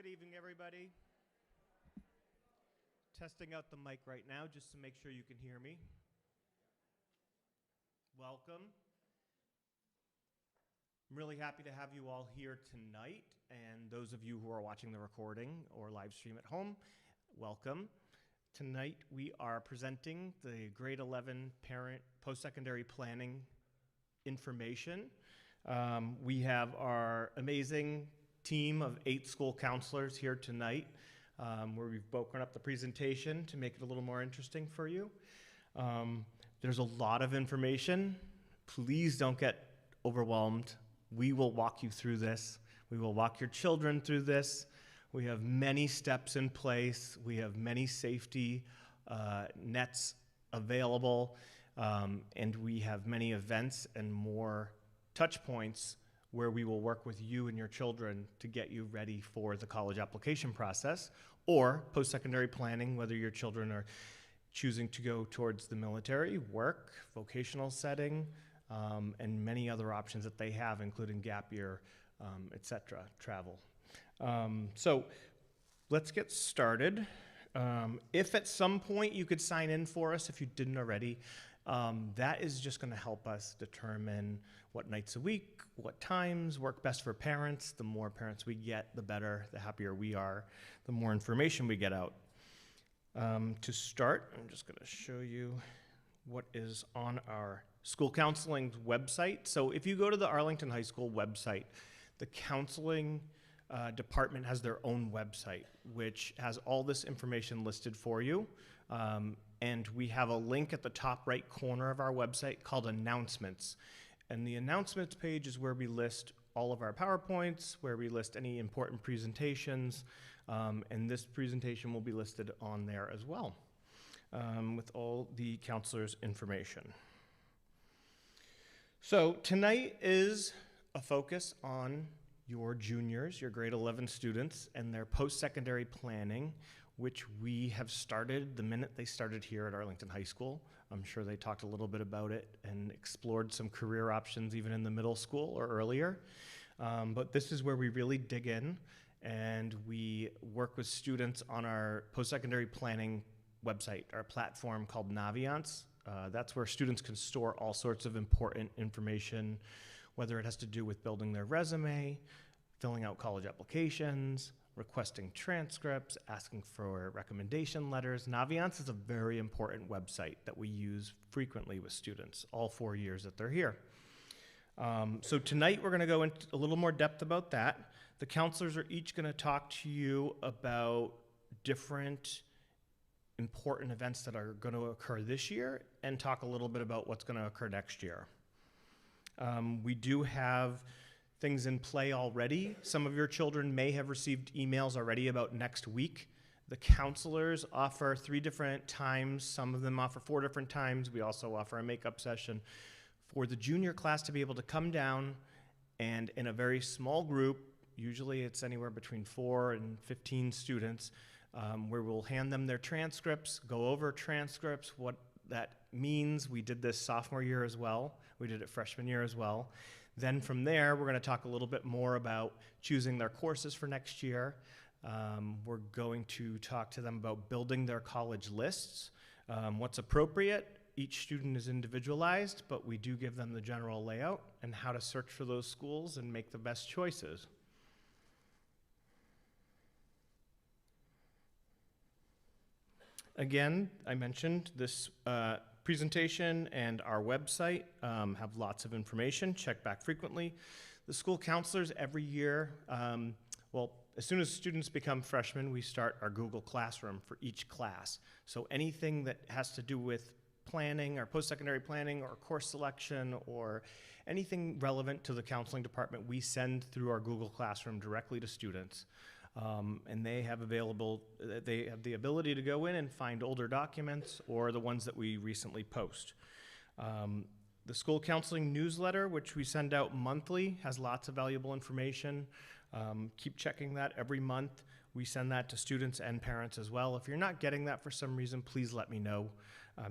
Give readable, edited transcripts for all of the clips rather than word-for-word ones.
Good evening, everybody. Testing out the mic right now just to make sure you can hear me. Welcome. I'm really happy to have you all here tonight, and those of you who are watching the recording or live stream at home, welcome. Tonight we are presenting the grade 11 parent post-secondary planning information. We have our amazing team of 8 school counselors here tonight, where we've broken up the presentation to make it a little more interesting for you. There's a lot of information. Please don't get overwhelmed. We will walk you through this. We will walk your children through this. We have many steps in place. We have many safety nets available, and we have many events and more touch points where we will work with you and your children to get you ready for the college application process or post-secondary planning, whether your children are choosing to go towards the military, work, vocational setting, and many other options that they have, including gap year, etc., travel. So let's get started. If at some point you could sign in for us, if you didn't already, that is just going to help us determine what nights a week, what times work best for parents. The more parents we get, the better, the happier we are, the more information we get out. To start, I'm just going to show you what is on our school counseling website. So if you go to the Arlington High School website, the counseling department has their own website, which has all this information listed for you. And we have a link at the top right corner of our website called Announcements. And the Announcements page is where we list all of our PowerPoints, where we list any important presentations, and this presentation will be listed on there as well, with all the counselors' information. So tonight is a focus on your juniors, your grade 11 students, and their post-secondary planning, which we have started the minute they started here at Arlington High School. I'm sure they talked a little bit about it and explored some career options even in the middle school or earlier. But this is where we really dig in, and we work with students on our post-secondary planning website, our platform called Naviance. That's where students can store all sorts of important information, whether it has to do with building their resume, filling out college applications, requesting transcripts, asking for recommendation letters. Naviance is a very important website that we use frequently with students, all 4 years that they're here. So tonight we're going to go into a little more depth about that. The counselors are each going to talk to you about different important events that are going to occur this year and talk a little bit about what's going to occur next year. We do have things in play already. Some of your children may have received emails already about next week. The counselors offer 3 different times. Some of them offer 4 different times. We also offer a makeup session for the junior class to be able to come down and in a very small group, usually it's anywhere between 4 and 15 students, where we'll hand them their transcripts, go over transcripts, what that means. We did this sophomore year as well. We did it freshman year as well. Then from there, we're going to talk a little bit more about choosing their courses for next year. We're going to talk to them about building their college lists, what's appropriate. Each student is individualized, but we do give them the general layout and how to search for those schools and make the best choices. Again, I mentioned this presentation and our website have lots of information. Check back frequently. The school counselors every year, well, as soon as students become freshmen, we start our Google Classroom for each class. So anything that has to do with planning or post-secondary planning or course selection or anything relevant to the counseling department, we send through our Google Classroom directly to students. And they have the ability to go in and find older documents or the ones that we recently post. The school counseling newsletter, which we send out monthly, has lots of valuable information. Keep checking that every month. We send that to students and parents as well. If you're not getting that for some reason, please let me know.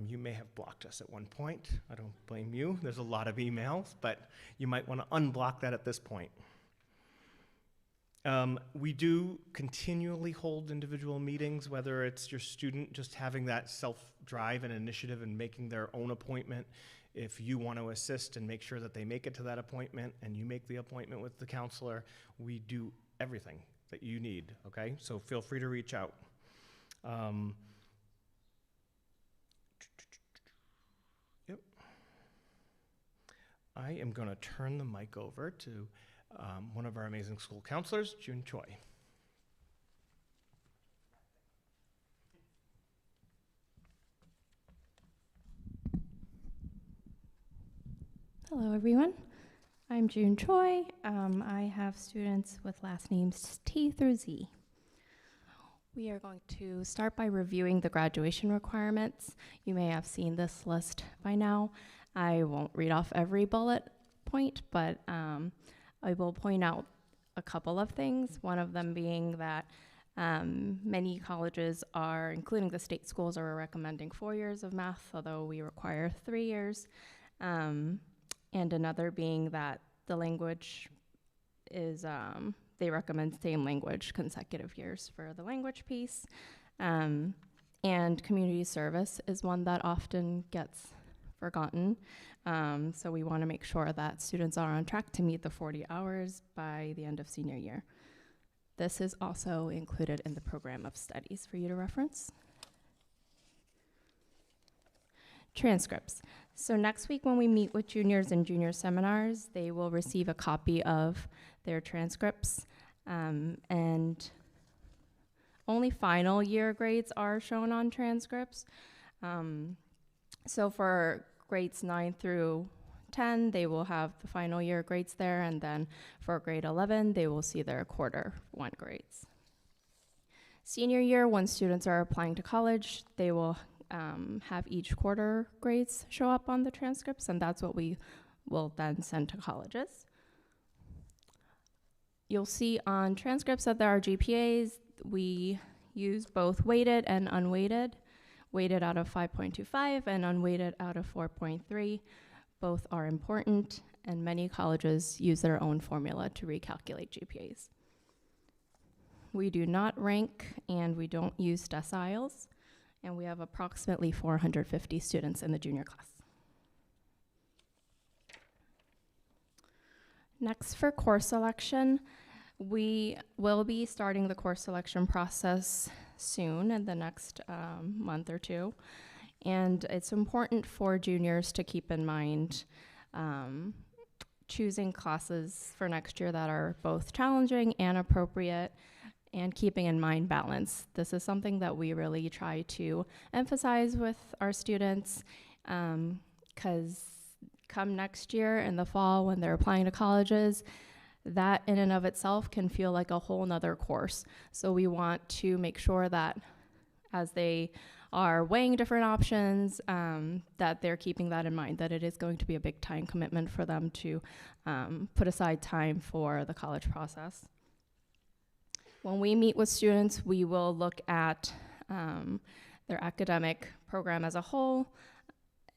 You may have blocked us at one point. I don't blame you. There's a lot of emails, but you might want to unblock that at this point. We do continually hold individual meetings, whether it's your student just having that self-drive and initiative and making their own appointment. If you want to assist and make sure that they make it to that appointment and you make the appointment with the counselor, we do everything that you need, okay? So feel free to reach out. Yep. I am going to turn the mic over to one of our amazing school counselors, June Choi. Hello, everyone. I'm June Choi. I have students with last names T through Z. We are going to start by reviewing the graduation requirements. You may have seen this list by now. I won't read off every bullet point, but I will point out a couple of things. One of them being that many colleges are, including the state schools, are recommending 4 years of math, although we require 3 years. And another being that the language is, they recommend same language consecutive years for the language piece. And community service is one that often gets forgotten. So we want to make sure that students are on track to meet the 40 hours by the end of senior year. This is also included in the program of studies for you to reference. Transcripts. So next week when we meet with juniors in junior seminars, they will receive a copy of their transcripts, and only final year grades are shown on transcripts. So for grades 9 through 10, they will have the final year grades there, and then for grade 11, they will see their quarter 1 grades. Senior year, when students are applying to college, they will have each quarter grades show up on the transcripts, and that's what we will then send to colleges. You'll see on transcripts that there are GPAs. We use both weighted and unweighted, weighted out of 5.25 and unweighted out of 4.3. Both are important, and many colleges use their own formula to recalculate GPAs. We do not rank, and we don't use deciles, and we have approximately 450 students in the junior class. Next, for course selection, we will be starting the course selection process soon in the next month or two. And it's important for juniors to keep in mind choosing classes for next year that are both challenging and appropriate, and keeping in mind balance. This is something that we really try to emphasize with our students, because come next year in the fall when they're applying to colleges, that in and of itself can feel like a whole nother course. So we want to make sure that as they are weighing different options, that they're keeping that in mind, that it is going to be a big time commitment for them to put aside time for the college process. When we meet with students, we will look at their academic program as a whole,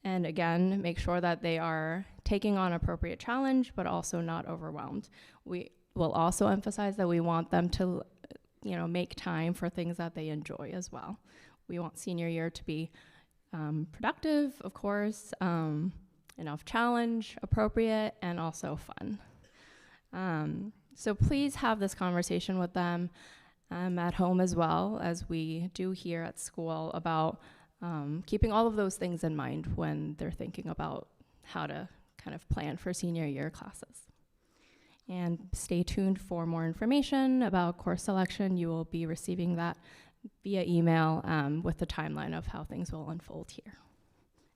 and again, make sure that they are taking on appropriate challenge, but also not overwhelmed. We will also emphasize that we want them to, make time for things that they enjoy as well. We want senior year to be productive, of course, enough challenge, appropriate, and also fun. So please have this conversation with them at home as well as we do here at school about keeping all of those things in mind when they're thinking about how to kind of plan for senior year classes. And stay tuned for more information about course selection. You will be receiving that via email with the timeline of how things will unfold here.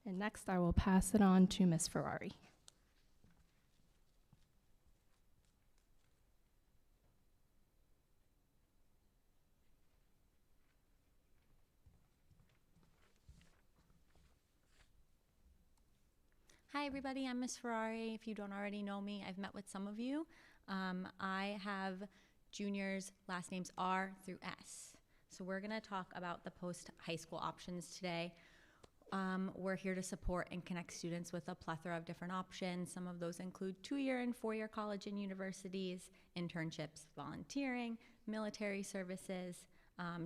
And next, I will pass it on to Ms. Ferrari. Hi everybody, I'm Miss Ferrari. If you don't already know me, I've met with some of you. I have juniors, last names R through S. So we're gonna talk about the post-high school options today. We're here to support and connect students with a plethora of different options. Some of those include 2-year and 4-year college and universities, internships, volunteering, military services,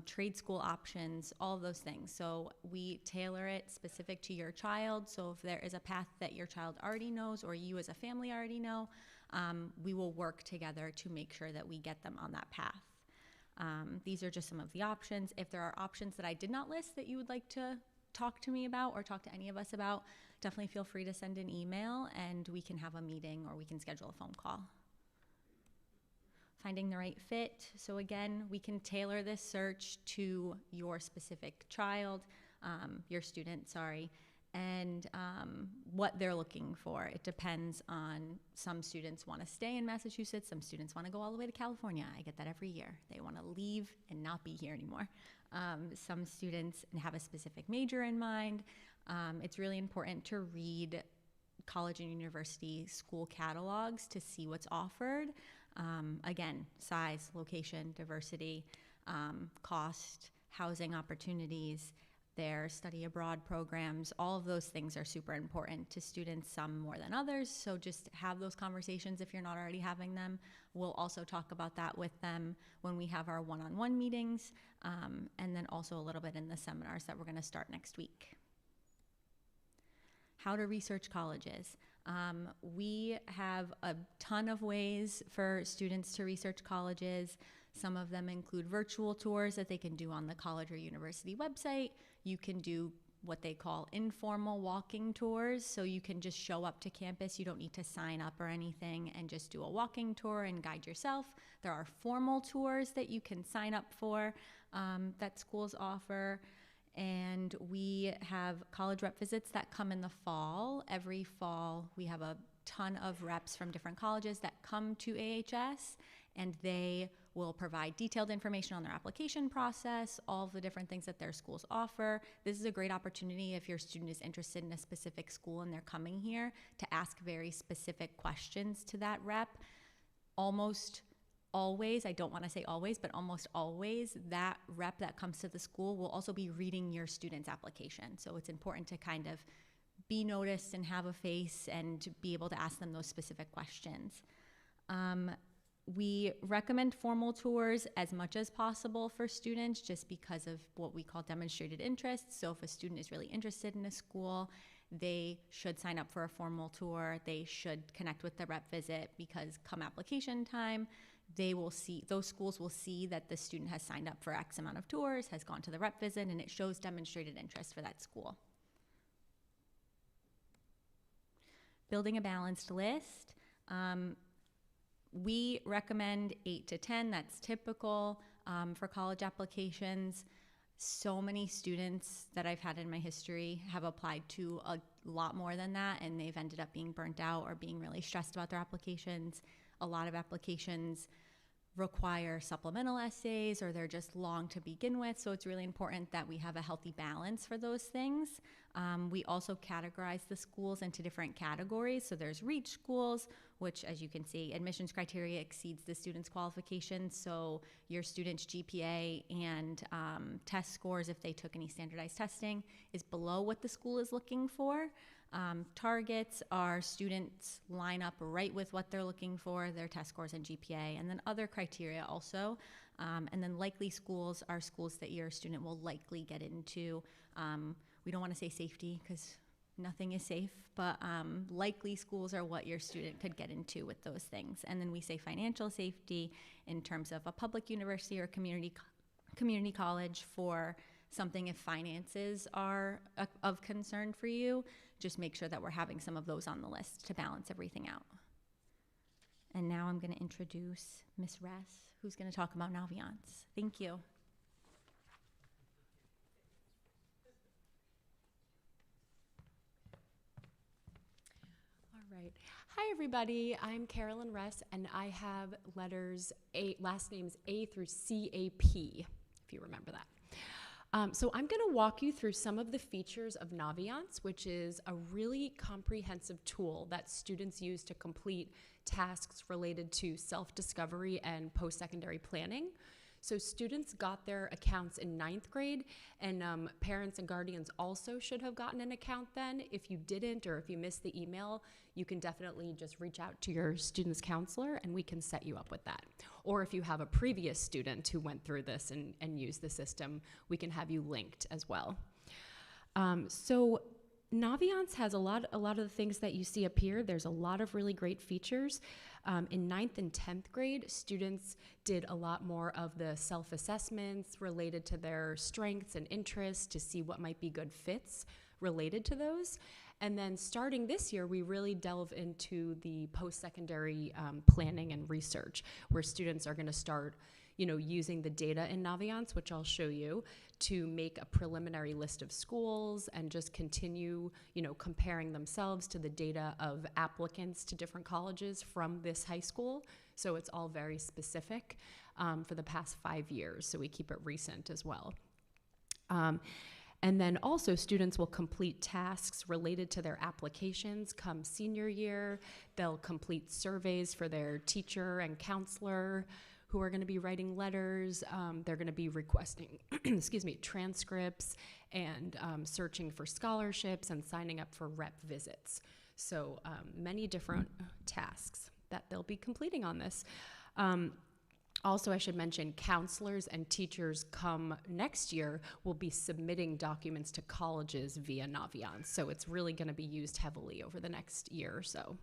trade school options, all of those things. So we tailor it specific to your child. So if there is a path that your child already knows or you as a family already know, we will work together to make sure that we get them on that path. These are just some of the options. If there are options that I did not list that you would like to talk to me about or talk to any of us about, definitely feel free to send an email and we can have a meeting or we can schedule a phone call. Finding the right fit. So again, we can tailor this search to your specific child, your student, sorry, and what they're looking for. It depends on, some students want to stay in Massachusetts, some students want to go all the way to California. I get that every year. They want to leave and not be here anymore. Some students have a specific major in mind. It's really important to read college and university school catalogs to see what's offered. Again, size, location, diversity, cost, housing opportunities, their study abroad programs, all of those things are super important to students, some more than others. So just have those conversations if you're not already having them. We'll also talk about that with them when we have our one-on-one meetings, and then also a little bit in the seminars that we're going to start next week. How to research colleges. We have a ton of ways for students to research colleges. Some of them include virtual tours that they can do on the college or university website. You can do what they call informal walking tours. So you can just show up to campus. You don't need to sign up or anything and just do a walking tour and guide yourself. There are formal tours that you can sign up for that schools offer. And we have college rep visits that come in the fall. Every fall, we have a ton of reps from different colleges that come to AHS, and they will provide detailed information on their application process, all of the different things that their schools offer. This is a great opportunity if your student is interested in a specific school and they're coming here to ask very specific questions to that rep. Almost always, I don't want to say always, but almost always, that rep that comes to the school will also be reading your student's application. So it's important to kind of be noticed and have a face and to be able to ask them those specific questions. We recommend formal tours as much as possible for students just because of what we call demonstrated interest. So if a student is really interested in a school, they should sign up for a formal tour. They should connect with the rep visit, because come application time, they will see, those schools will see that the student has signed up for X amount of tours, has gone to the rep visit, and it shows demonstrated interest for that school. Building a balanced list. We recommend 8 to 10. That's typical for college applications. So many students that I've had in my history have applied to a lot more than that, and they've ended up being burnt out or being really stressed about their applications. A lot of applications require supplemental essays, or they're just long to begin with. So it's really important that we have a healthy balance for those things. We also categorize the schools into different categories. So there's REACH schools, which, as you can see, admissions criteria exceeds the student's qualifications. So your student's GPA and test scores, if they took any standardized testing, is below what the school is looking for. Targets are students line up right with what they're looking for, their test scores and GPA, and then other criteria also. And then likely schools are schools that your student will likely get into. We don't want to say safety because nothing is safe, but likely schools are what your student could get into with those things. And then we say financial safety in terms of a public university or community college for something if finances are of concern for you. Just make sure that we're having some of those on the list to balance everything out. And now I'm going to introduce Ms. Ress, who's going to talk about Naviance. Thank you. All right. Hi, everybody. I'm Carolyn Ress, and I have letters last names A through CAP, if you remember that. So I'm going to walk you through some of the features of Naviance, which is a really comprehensive tool that students use to complete tasks related to self-discovery and post-secondary planning. So students got their accounts in 9th grade, and parents and guardians also should have gotten an account then. If you didn't, or if you missed the email, you can definitely just reach out to your student's counselor and we can set you up with that. Or if you have a previous student who went through this and used the system, we can have you linked as well. So Naviance has a lot of the things that you see up here. There's a lot of really great features. In 9th and 10th grade, students did a lot more of the self-assessments related to their strengths and interests to see what might be good fits related to those. And then starting this year, we really delve into the post-secondary planning and research, where students are going to start using the data in Naviance, which I'll show you, to make a preliminary list of schools and just continue, comparing themselves to the data of applicants to different colleges from this high school. So it's all very specific for the past 5 years, so we keep it recent as well. And then also students will complete tasks related to their applications come senior year. They'll complete surveys for their teacher and counselor who are going to be writing letters. They're going to be requesting, transcripts and searching for scholarships and signing up for rep visits. So many different tasks that they'll be completing on this. Also, I should mention counselors and teachers come next year will be submitting documents to colleges via Naviance. So it's really going to be used heavily over the next year or so.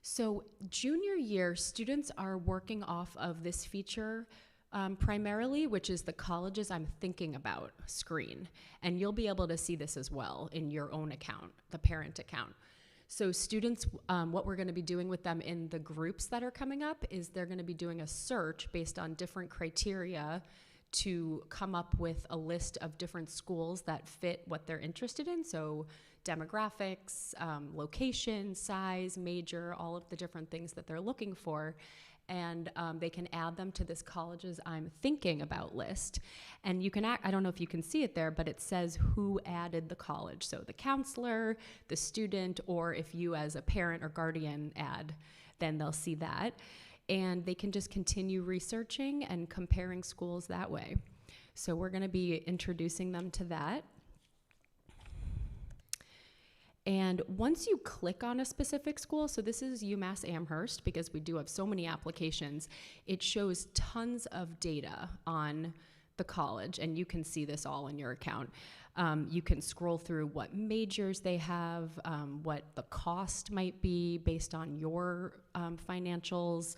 So junior year, students are working off of this feature primarily, which is the colleges I'm thinking about screen. And you'll be able to see this as well in your own account, the parent account. So students, what we're going to be doing with them in the groups that are coming up is they're going to be doing a search based on different criteria to come up with a list of different schools that fit what they're interested in. So demographics, location, size, major, all of the different things that they're looking for. And they can add them to this colleges I'm thinking about list. And you can, I don't know if you can see it there, but it says who added the college. So the counselor, the student, or if you as a parent or guardian add, then they'll see that. And they can just continue researching and comparing schools that way. So we're gonna be introducing them to that. And once you click on a specific school, so this is UMass Amherst, because we do have so many applications, it shows tons of data on the college, and you can see this all in your account. You can scroll through what majors they have, what the cost might be based on your financials,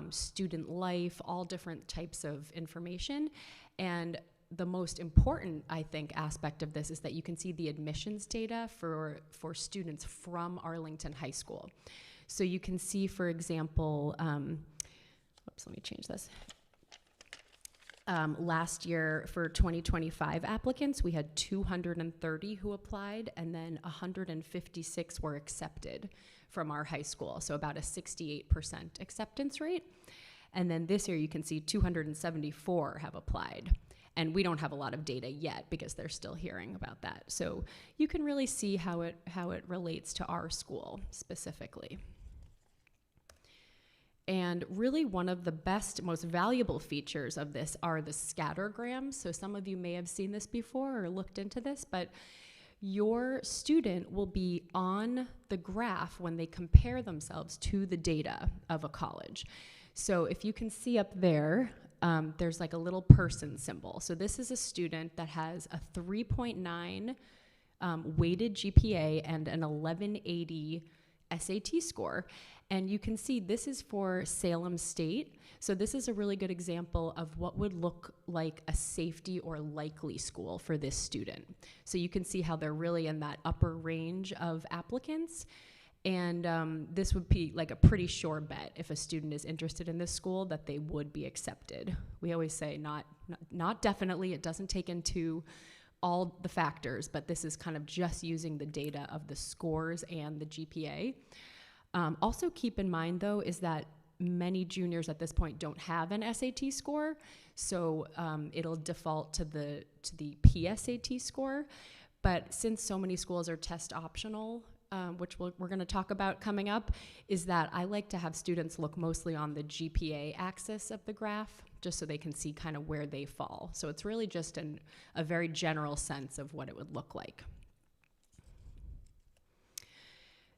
student life, all different types of information. And the most important, I think, aspect of this is that you can see the admissions data for students from Arlington High School. So you can see, for example, let me change this. Last year for 2025 applicants, we had 230 who applied, and then 156 were accepted from our high school, so about a 68% acceptance rate. And then this year you can see 274 have applied. And we don't have a lot of data yet because they're still hearing about that. So you can really see how it relates to our school specifically. And really one of the best, most valuable features of this are the scattergrams. So some of you may have seen this before or looked into this, but your student will be on the graph when they compare themselves to the data of a college. So if you can see up there, there's like a little person symbol. So this is a student that has a 3.9 weighted GPA and an 1180 SAT score. And you can see this is for Salem State. So this is a really good example of what would look like a safety or likely school for this student. So you can see how they're really in that upper range of applicants. And this would be like a pretty sure bet if a student is interested in this school that they would be accepted. We always say not definitely, it doesn't take into all the factors, but this is kind of just using the data of the scores and the GPA. Also keep in mind though is that many juniors at this point don't have an SAT score, so it'll default to the PSAT score. But since so many schools are test optional, which we're going to talk about coming up, is that I like to have students look mostly on the GPA axis of the graph, just so they can see kind of where they fall. So it's really just a very general sense of what it would look like.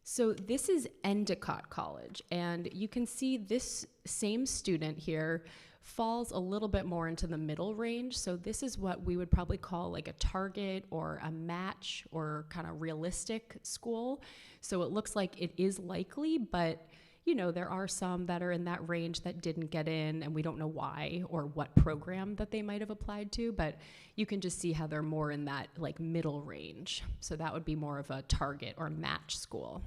So this is Endicott College, and you can see this same student here falls a little bit more into the middle range. So this is what we would probably call like a target or a match or kind of realistic school. So it looks like it is likely, but you know, there are some that are in that range that didn't get in, and we don't know why or what program that they might have applied to, but you can just see how they're more in that like middle range. So that would be more of a target or match school.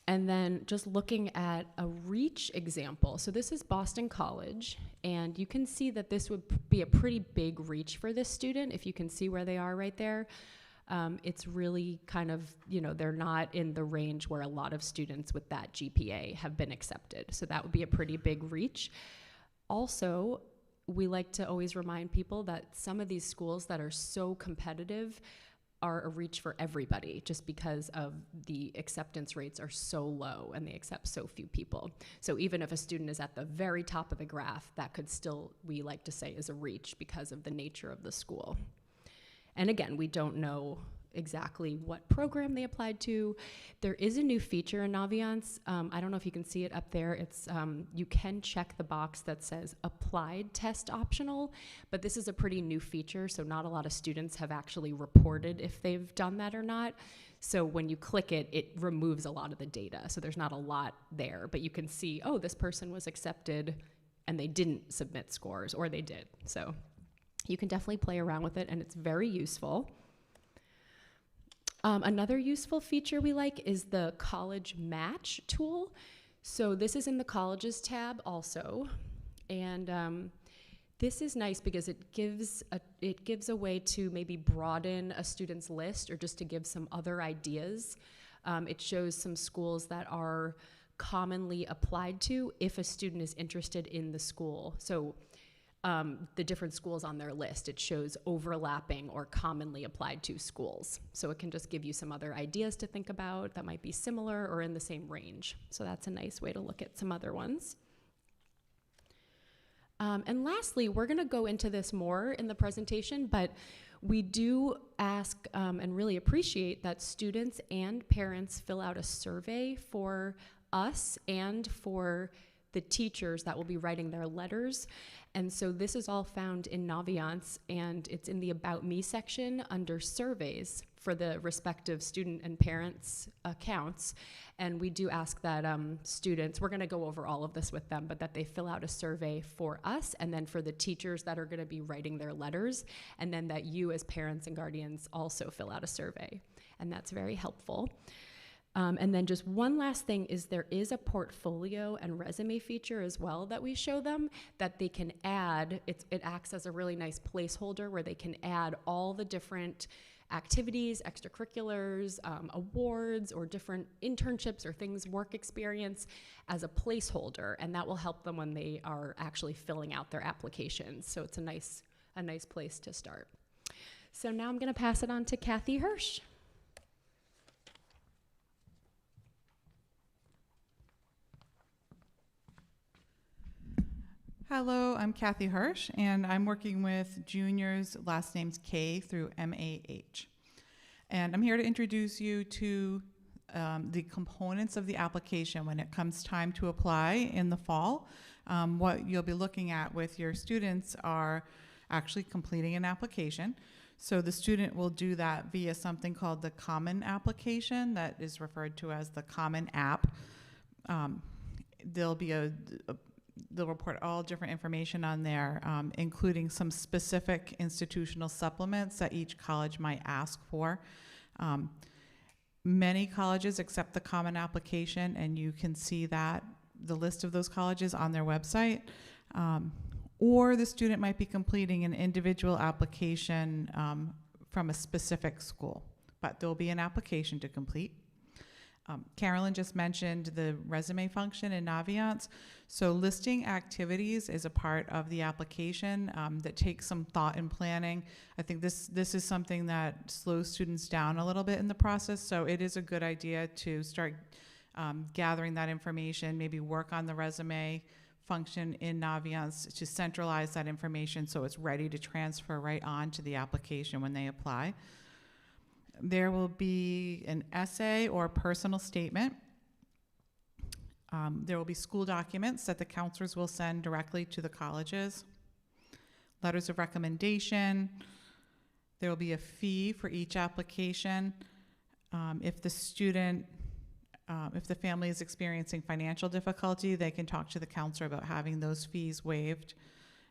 And then just looking at a reach example. So this is Boston College, and you can see that this would be a pretty big reach for this student, if you can see where they are right there. It's really kind of, you know, they're not in the range where a lot of students with that GPA have been accepted. So that would be a pretty big reach. Also, we like to always remind people that some of these schools that are so competitive are a reach for everybody, just because of the acceptance rates are so low and they accept so few people. So even if a student is at the very top of the graph, that could still, we like to say, is a reach because of the nature of the school. And again, we don't know exactly what program they applied to. There is a new feature in Naviance. I don't know if you can see it up there. It's you can check the box that says applied test optional, but this is a pretty new feature, so not a lot of students have actually reported if they've done that or not. So when you click it, it removes a lot of the data. So there's not a lot there, but you can see, oh, this person was accepted and they didn't submit scores, or they did. So you can definitely play around with it, and it's very useful. Another useful feature we like is the College Match tool. So this is in the Colleges tab also, and this is nice because it gives a way to maybe broaden a student's list, or just to give some other ideas. It shows some schools that are commonly applied to if a student is interested in the school. So the different schools on their list, it shows overlapping or commonly applied to schools. So it can just give you some other ideas to think about that might be similar or in the same range. So that's a nice way to look at some other ones. And lastly, we're gonna go into this more in the presentation, but we do ask and really appreciate that students and parents fill out a survey for us and for the teachers that will be writing their letters. And so this is all found in Naviance, and it's in the About Me section under surveys for the respective student and parents' accounts. And we do ask that students, we're gonna go over all of this with them, but that they fill out a survey for us, and then for the teachers that are gonna be writing their letters, and then that you as parents and guardians also fill out a survey. And that's very helpful. And then just one last thing is there is a portfolio and resume feature as well that we show them that they can add. It acts as a really nice placeholder where they can add all the different activities, extracurriculars, awards, or different internships or things, work experience, as a placeholder, and that will help them when they are actually filling out their applications. So it's a nice place to start. So now I'm gonna pass it on to Kathy Hirsch. Hello, I'm Kathy Hirsch, and I'm working with juniors, last names K through MAH. And I'm here to introduce you to the components of the application when it comes time to apply in the fall. What you'll be looking at with your students are actually completing an application. So the student will do that via something called the Common Application, that is referred to as the Common App. There'll be they'll report all different information on there, including some specific institutional supplements that each college might ask for. Many colleges accept the Common Application, and you can see that, the list of those colleges on their website. Or the student might be completing an individual application from a specific school, but there'll be an application to complete. Carolyn just mentioned the resume function in Naviance. So listing activities is a part of the application that takes some thought and planning. I think this is something that slows students down a little bit in the process, so it is a good idea to start gathering that information, maybe work on the resume function in Naviance to centralize that information so it's ready to transfer right on to the application when they apply. There will be an essay or personal statement. There will be school documents that the counselors will send directly to the colleges. Letters of recommendation. There will be a fee for each application. If the student, if the family is experiencing financial difficulty, they can talk to the counselor about having those fees waived.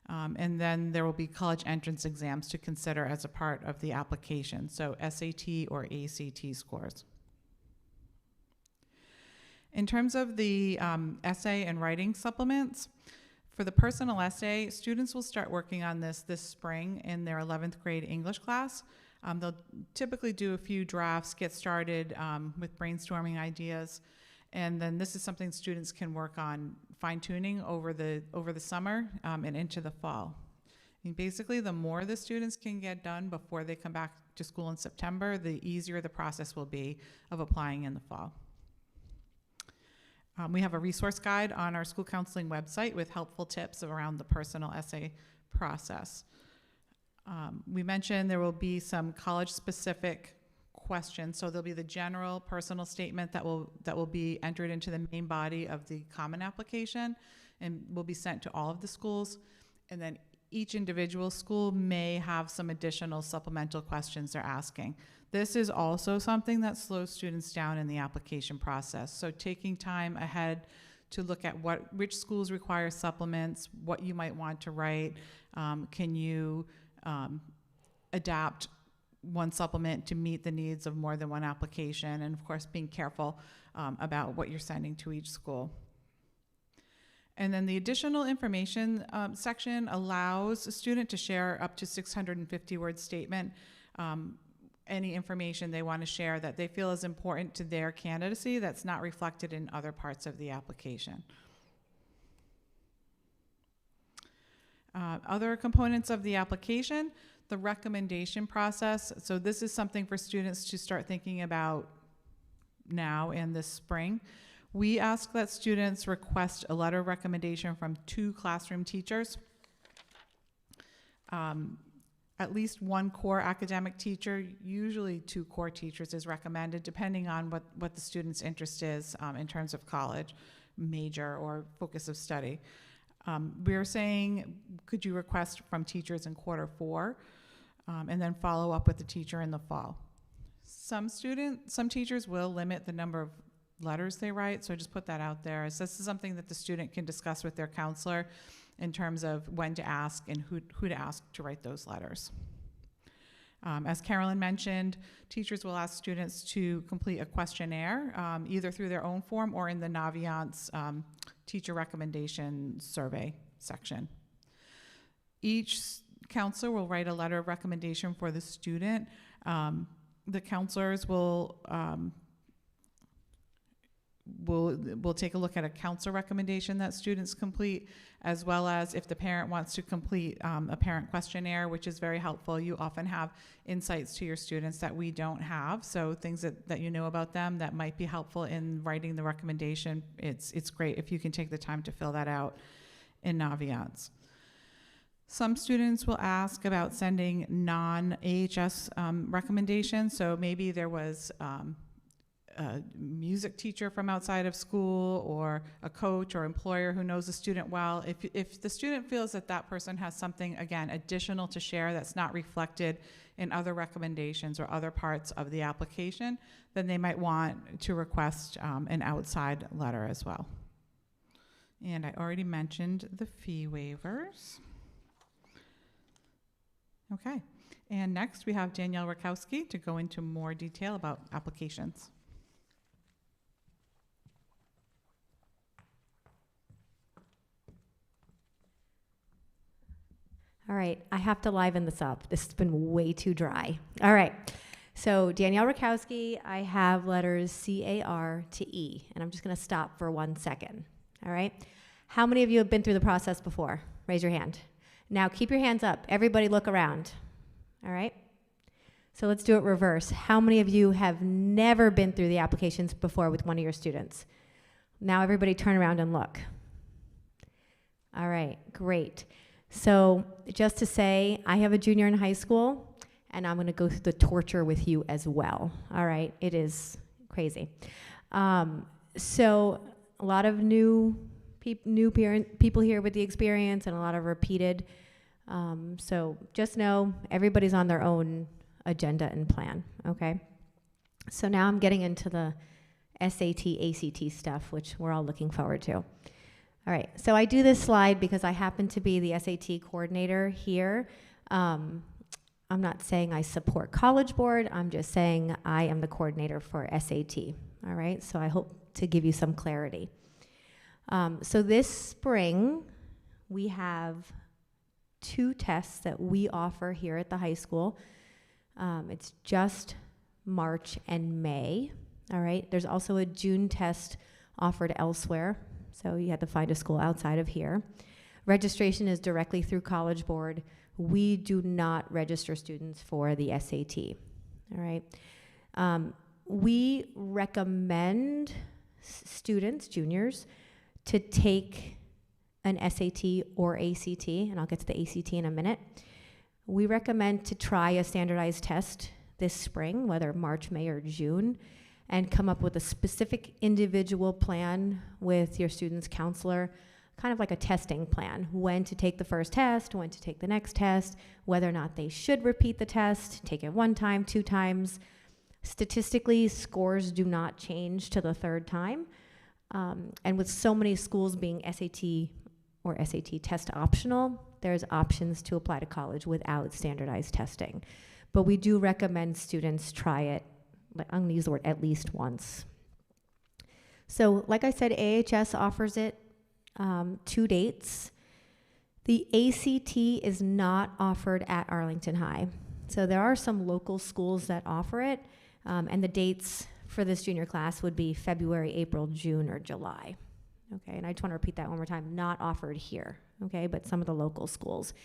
And then there will be college entrance exams to consider as a part of the application, so SAT or ACT scores. In terms of the essay and writing supplements, for the personal essay, students will start working on this spring in their 11th grade English class. They'll typically do a few drafts, get started with brainstorming ideas, and then this is something students can work on fine-tuning over the summer and into the fall. And basically, the more the students can get done before they come back to school in September, the easier the process will be of applying in the fall. We have a resource guide on our school counseling website with helpful tips around the personal essay process. We mentioned there will be some college-specific questions, so there'll be the general personal statement that will be entered into the main body of the common application and will be sent to all of the schools, and then each individual school may have some additional supplemental questions they're asking. This is also something that slows students down in the application process, so taking time ahead to look at which schools require supplements, what you might want to write, can you adapt one supplement to meet the needs of more than one application, and of course being careful about what you're sending to each school. And then the additional information section allows a student to share up to 650-word statement, any information they want to share that they feel is important to their candidacy that's not reflected in other parts of the application. Other components of the application, the recommendation process. So this is something for students to start thinking about now and this spring. We ask that students request a letter of recommendation from 2 classroom teachers. At least 1 core academic teacher, usually 2 core teachers is recommended, depending on what the student's interest is in terms of college, major, or focus of study. We're saying, could you request from teachers in quarter 4, and then follow up with the teacher in the fall. Some teachers will limit the number of letters they write, so just put that out there. So this is something that the student can discuss with their counselor in terms of when to ask and who to ask to write those letters. As Carolyn mentioned, teachers will ask students to complete a questionnaire, either through their own form or in the Naviance teacher recommendation survey section. Each counselor will write a letter of recommendation for the student. The counselors will take a look at a counselor recommendation that students complete, as well as if the parent wants to complete a parent questionnaire, which is very helpful. You often have insights to your students that we don't have, so things that you know about them that might be helpful in writing the recommendation. It's great if you can take the time to fill that out in Naviance. Some students will ask about sending non-AHS recommendations, so maybe there was a music teacher from outside of school, or a coach or employer who knows the student well. If the student feels that person has something, again, additional to share that's not reflected in other recommendations or other parts of the application, then they might want to request an outside letter as well. And I already mentioned the fee waivers. Okay, and next we have Danielle Rakowski to go into more detail about applications. All right, I have to liven this up. This has been way too dry. All right, So Danielle Rakowski, I have letters C-A-R to E, and I'm just going to stop for 1 second, all right? How many of you have been through the process before? Raise your hand. Now keep your hands up. Everybody look around, all right? So let's do it reverse. How many of you have never been through the applications before with one of your students? Now everybody turn around and look. All right, great. So just to say, I have a junior in high school, and I'm going to go through the torture with you as well. All right, it is crazy. So a lot of new people here with the experience, and a lot of repeated. So just know everybody's on their own agenda and plan, okay? So now I'm getting into the SAT, ACT stuff, which we're all looking forward to. All right, so I do this slide because I happen to be the SAT coordinator here. I'm not saying I support College Board, I'm just saying I am the coordinator for SAT, all right? So I hope to give you some clarity. So this spring, we have 2 tests that we offer here at the high school. It's just March and May, all right? There's also a June test offered elsewhere, so you have to find a school outside of here. Registration is directly through College Board. We do not register students for the SAT, all right? We recommend students, juniors, to take an SAT or ACT, and I'll get to the ACT in a minute. We recommend to try a standardized test this spring, whether March, May, or June, and come up with a specific individual plan with your student's counselor, kind of like a testing plan, when to take the first test, when to take the next test, whether or not they should repeat the test, take it 1 time, 2 times. Statistically, scores do not change to the 3rd time. And with so many schools being SAT or SAT test optional, there's options to apply to college without standardized testing. But we do recommend students try it, I'm gonna use the word at least once. So like I said, AHS offers it 2 dates. The ACT is not offered at Arlington High. So there are some local schools that offer it, and the dates for this junior class would be February, April, June, or July. Okay, and I just want to repeat that one more time, not offered here, okay, but some of the local schools.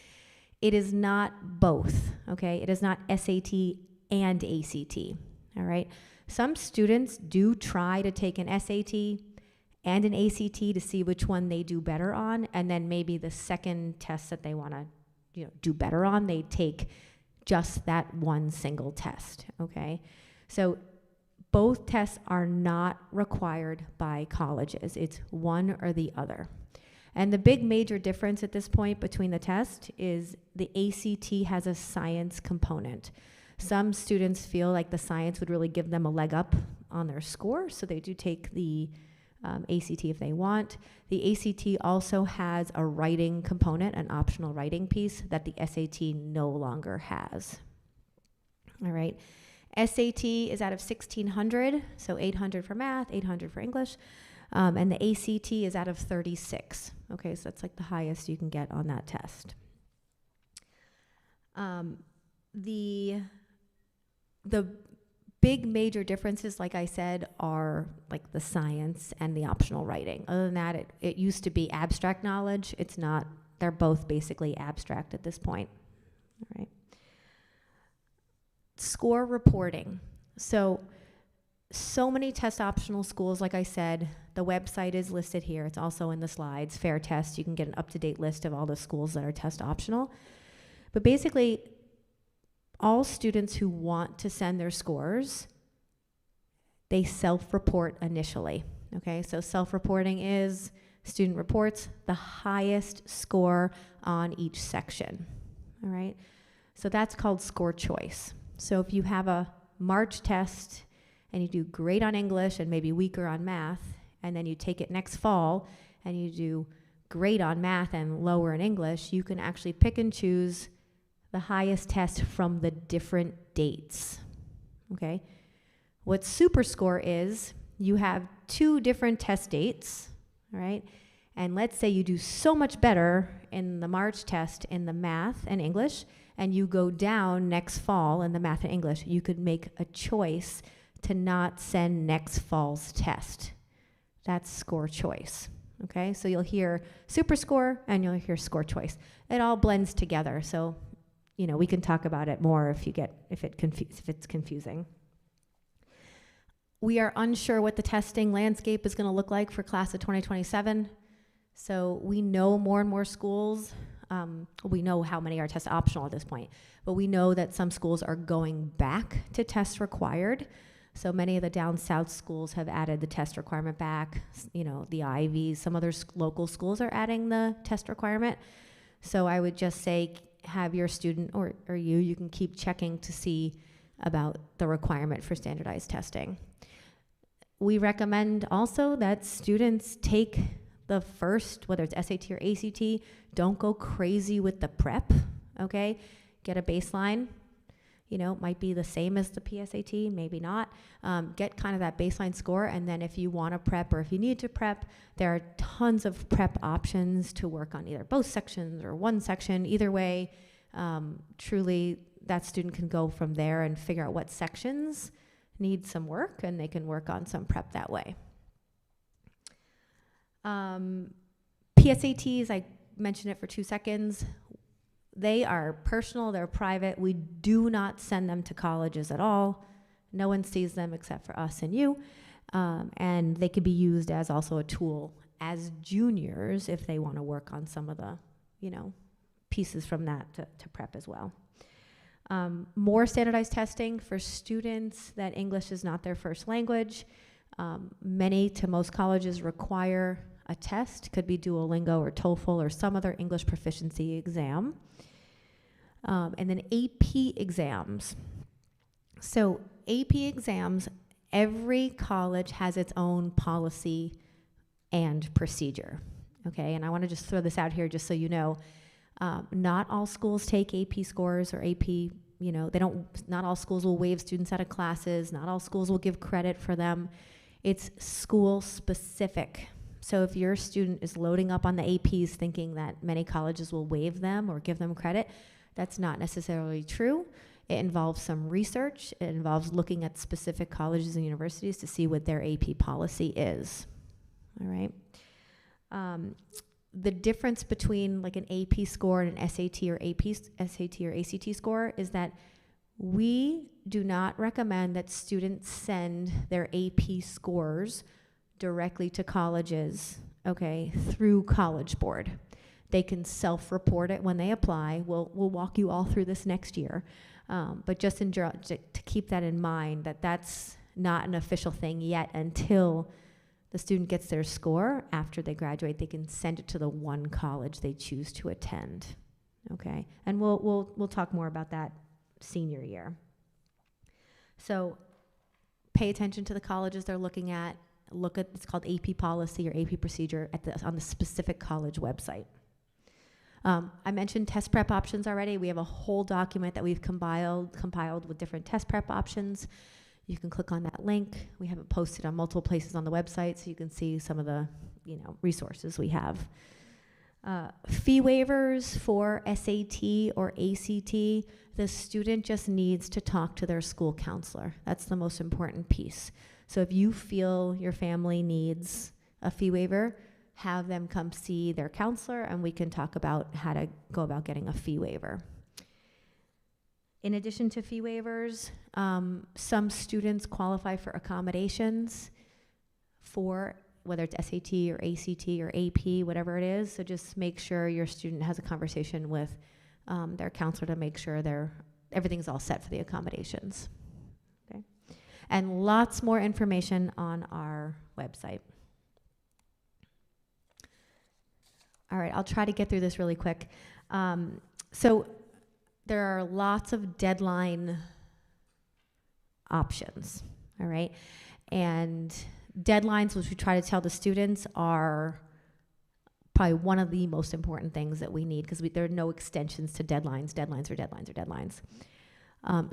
It is not both, okay? It is not SAT and ACT, all right? Some students do try to take an SAT and an ACT to see which one they do better on, and then maybe the second test that they want to do better on, they take just that one single test, okay? So both tests are not required by colleges. It's one or the other. And the big major difference at this point between the test is the ACT has a science component. Some students feel like the science would really give them a leg up on their score, so they do take the ACT if they want. The ACT also has a writing component, an optional writing piece that the SAT no longer has. All right. SAT is out of 1,600, so 800 for math, 800 for English, and the ACT is out of 36. Okay, so that's like the highest you can get on that test. The big major differences, like I said, are like the science and the optional writing. Other than that, it used to be abstract knowledge. It's not. They're both basically abstract at this point. All right. Score reporting. So many test optional schools, like I said, the website is listed here. It's also in the slides, Fair Test. You can get an up-to-date list of all the schools that are test optional. But basically, all students who want to send their scores, they self-report initially. Okay, so self-reporting is student reports the highest score on each section. All right, so that's called score choice. So if you have a March test and you do great on English and maybe weaker on math, and then you take it next fall and you do great on math and lower in English, you can actually pick and choose the highest test from the different dates, okay? What super score is, you have 2 different test dates, all right? And let's say you do so much better in the March test in the math and English, and you go down next fall in the math and English, you could make a choice to not send next fall's test. That's score choice. Okay, so you'll hear super score and you'll hear score choice. It all blends together. So, you know, we can talk about it more if it's confusing. We are unsure what the testing landscape is going to look like for class of 2027. So we know more and more schools, we know how many are test optional at this point, but we know that some schools are going back to test required. So many of the down south schools have added the test requirement back. You know, the Ivies, some other local schools are adding the test requirement. So I would just say have your student or you can keep checking to see about the requirement for standardized testing. We recommend also that students take the first, whether it's SAT or ACT, don't go crazy with the prep, okay? Get a baseline. You know, might be the same as the PSAT, maybe not. Get kind of that baseline score, and then if you want to prep or if you need to prep, there are tons of prep options to work on either both sections or one section. Either way, truly, that student can go from there and figure out what sections need some work, and they can work on some prep that way. PSATs, I mentioned it for 2 seconds. They are personal, they're private. We do not send them to colleges at all. No one sees them except for us and you. And they could be used as also a tool as juniors if they want to work on some of the, you know, pieces from that to prep as well. More standardized testing for students that English is not their first language. Many to most colleges require a test, could be Duolingo or TOEFL or some other English proficiency exam. And then AP exams. So AP exams, every college has its own policy and procedure, okay? And I wanna just throw this out here just so you know, not all schools take AP scores or AP, you know, not all schools will waive students out of classes, not all schools will give credit for them. It's school specific. So if your student is loading up on the APs thinking that many colleges will waive them or give them credit, that's not necessarily true. It involves some research. It involves looking at specific colleges and universities to see what their AP policy is. All right. The difference between like an AP score and an SAT or ACT score is that we do not recommend that students send their AP scores directly to colleges, okay, through College Board. They can self-report it when they apply. We'll walk you all through this next year. But just to keep that in mind, that that's not an official thing yet until the student gets their score. After they graduate, they can send it to the one college they choose to attend, okay? And we'll talk more about that senior year. So pay attention to the colleges they're looking at. Look at, it's called AP policy or AP procedure on the specific college website. I mentioned test prep options already. We have a whole document that we've compiled with different test prep options. You can click on that link. We have it posted on multiple places on the website, so you can see some of the, you know, resources we have. Fee waivers for SAT or ACT, the student just needs to talk to their school counselor. That's the most important piece. So if you feel your family needs a fee waiver, have them come see their counselor and we can talk about how to go about getting a fee waiver. In addition to fee waivers, some students qualify for accommodations for whether it's SAT or ACT or AP, whatever it is. So just make sure your student has a conversation with their counselor to make sure everything's all set for the accommodations. Okay? And lots more information on our website. All right, I'll try to get through this really quick. So there are lots of deadline options, all right? And deadlines, which we try to tell the students, are probably one of the most important things that we need because there are no extensions to deadlines. Deadlines are deadlines are deadlines.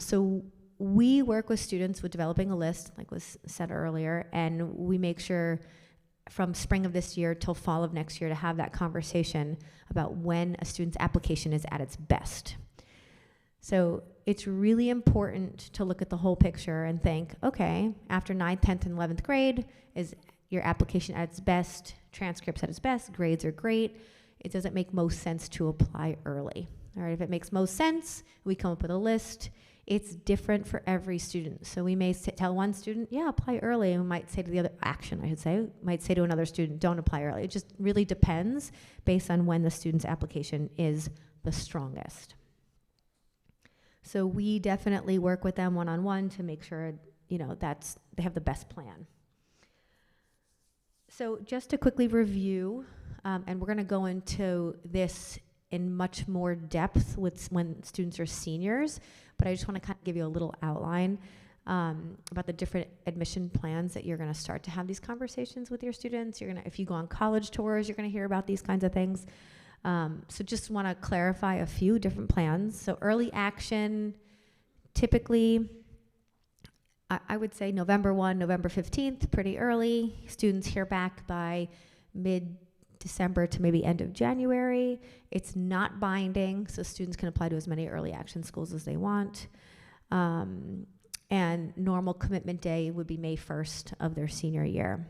So we work with students with developing a list, like was said earlier, and we make sure from spring of this year till fall of next year to have that conversation about when a student's application is at its best. So it's really important to look at the whole picture and think, okay, after 9th, 10th, and 11th grade, is your application at its best, transcripts at its best, grades are great. It doesn't make most sense to apply early. All right, if it makes most sense, we come up with a list. It's different for every student. So we may tell one student, yeah, apply early, and we might say to the other, might say to another student, don't apply early. It just really depends based on when the student's application is the strongest. So we definitely work with them one-on-one to make sure, you know, they have the best plan. So just to quickly review, and we're gonna go into this in much more depth when students are seniors, but I just wanna kind of give you a little outline about the different admission plans that you're gonna start to have these conversations with your students. If you go on college tours, you're gonna hear about these kinds of things. So just want to clarify a few different plans. So early action, typically, I would say November 1, November 15th, pretty early. Students hear back by mid-December to maybe end of January. It's not binding, so students can apply to as many early action schools as they want. And normal commitment day would be May 1st of their senior year.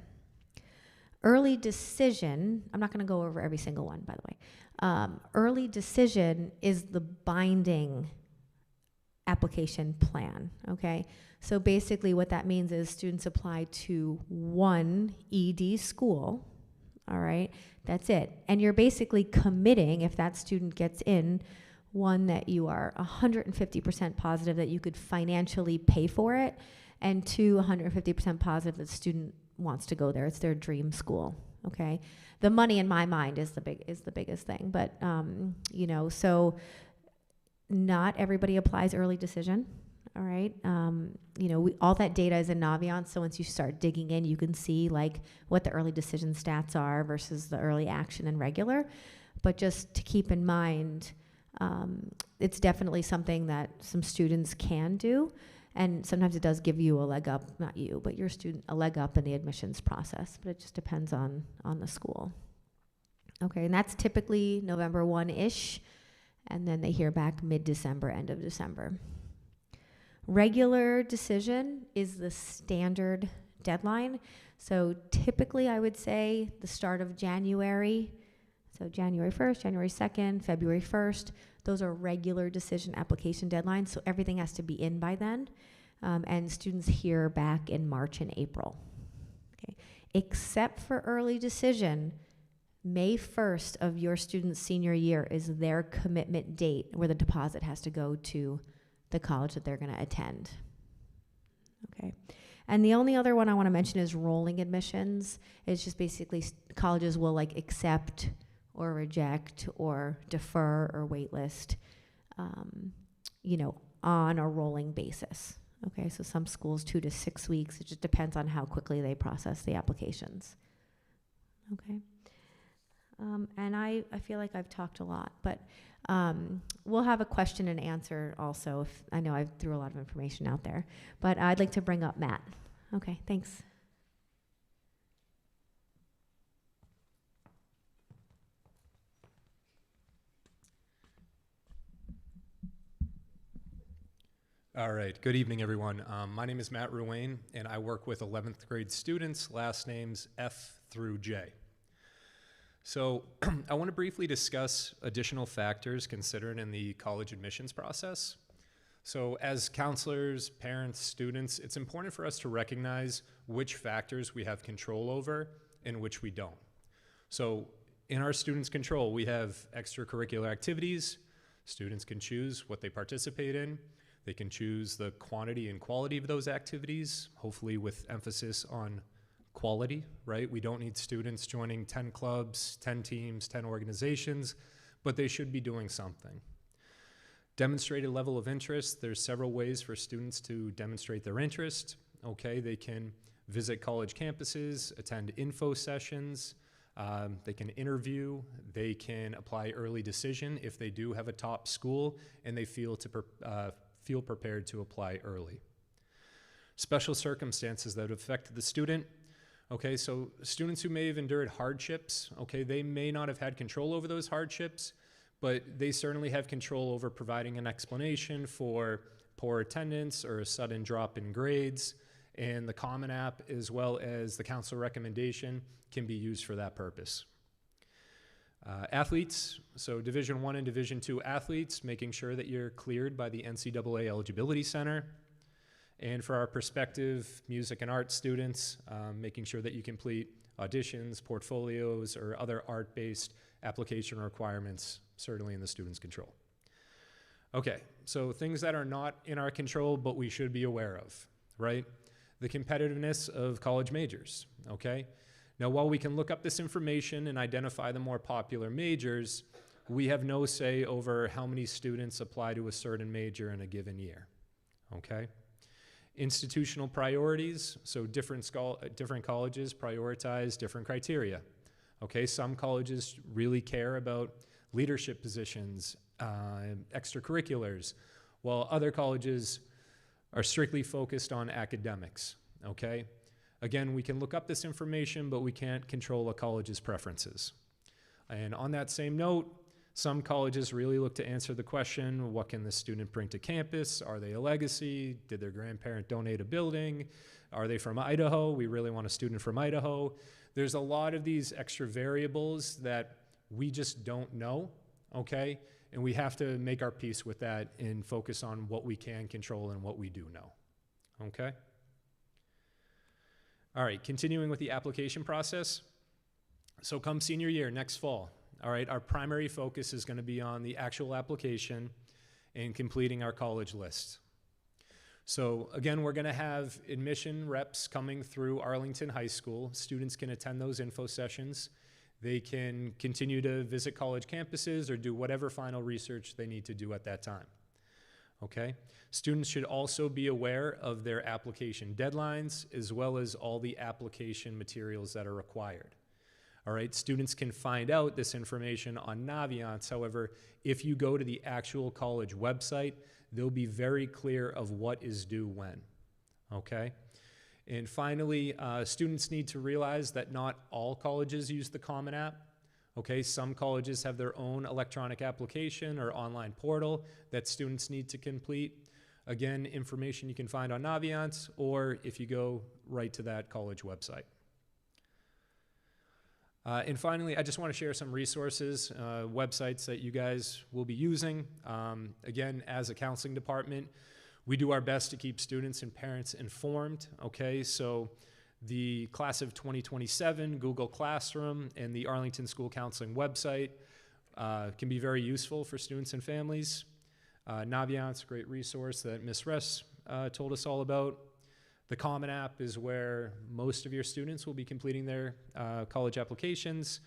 Early decision, I'm not going to go over every single one, by the way. Early decision is the binding application plan, okay? So basically what that means is students apply to one ED school, all right? That's it. And you're basically committing, if that student gets in, one, that you are 150% positive that you could financially pay for it, and two, 150% positive that the student wants to go there. It's their dream school, okay? The money in my mind is the biggest thing, but you know, so not everybody applies early decision, all right? You know, all that data is in Naviance, so once you start digging in, you can see like what the early decision stats are versus the early action and regular. But just to keep in mind, it's definitely something that some students can do. And sometimes it does give you a leg up, not you, but your student, a leg up in the admissions process, but it just depends on the school. Okay, and that's typically November 1-ish, and then they hear back mid-December, end of December. Regular decision is the standard deadline. So typically I would say the start of January, so January 1st, January 2nd, February 1st, those are regular decision application deadlines, so everything has to be in by then, and students hear back in March and April. Okay. Except for early decision, May 1st of your student's senior year is their commitment date where the deposit has to go to the college that they're going to attend. Okay. And the only other one I want to mention is rolling admissions. It's just basically colleges will like accept or reject or defer or waitlist, you know, on a rolling basis. Okay, so some schools 2 to 6 weeks. It just depends on how quickly they process the applications. Okay. And I feel like I've talked a lot, but we'll have a question and answer also. If I know I threw a lot of information out there, but I'd like to bring up Matt. Okay, thanks. All right, good evening, everyone. My name is Matt Ruane, and I work with 11th grade students, last names F through J. So I want to briefly discuss additional factors considered in the college admissions process. So as counselors, parents, students, it's important for us to recognize which factors we have control over and which we don't. So in our students' control, we have extracurricular activities. Students can choose what they participate in. They can choose the quantity and quality of those activities, hopefully with emphasis on quality, right? We don't need students joining 10 clubs, 10 teams, 10 organizations, but they should be doing something. Demonstrated level of interest, there's several ways for students to demonstrate their interest. Okay, they can visit college campuses, attend info sessions, they can interview, they can apply early decision if they do have a top school and they feel prepared to apply early. Special circumstances that have affected the student. Okay, so students who may have endured hardships, okay, they may not have had control over those hardships, but they certainly have control over providing an explanation for poor attendance or a sudden drop in grades, and the Common App, as well as the council recommendation, can be used for that purpose. Athletes, so Division I and Division II athletes, making sure that you're cleared by the NCAA Eligibility Center. And for our prospective music and art students, making sure that you complete auditions, portfolios, or other art-based application requirements, certainly in the student's control. Okay, so things that are not in our control, but we should be aware of, right? The competitiveness of college majors, okay? Now, while we can look up this information and identify the more popular majors, we have no say over how many students apply to a certain major in a given year, okay? Institutional priorities, so different colleges prioritize different criteria, okay? Some colleges really care about leadership positions, extracurriculars, while other colleges are strictly focused on academics, okay? Again, we can look up this information, but we can't control a college's preferences. And on that same note, some colleges really look to answer the question, what can the student bring to campus? Are they a legacy? Did their grandparent donate a building? Are they from Idaho? We really want a student from Idaho. There's a lot of these extra variables that we just don't know, okay? And we have to make our peace with that and focus on what we can control and what we do know, okay? All right, continuing with the application process. So come senior year, next fall, all right, our primary focus is going to be on the actual application and completing our college list. So again, we're going to have admission reps coming through Arlington High School. Students can attend those info sessions. They can continue to visit college campuses or do whatever final research they need to do at that time. Okay? Students should also be aware of their application deadlines as well as all the application materials that are required. All right, students can find out this information on Naviance. However, if you go to the actual college website, they'll be very clear of what is due when, okay? And finally, students need to realize that not all colleges use the Common App, okay? Some colleges have their own electronic application or online portal that students need to complete. Again, information you can find on Naviance, or if you go right to that college website. And finally, I just want to share some resources, websites that you guys will be using. Again, as a counseling department, we do our best to keep students and parents informed, okay? So the class of 2027, Google Classroom, and the Arlington School Counseling website can be very useful for students and families. Naviance, a great resource that Ms. Ress told us all about. The Common App is where most of your students will be completing their college applications.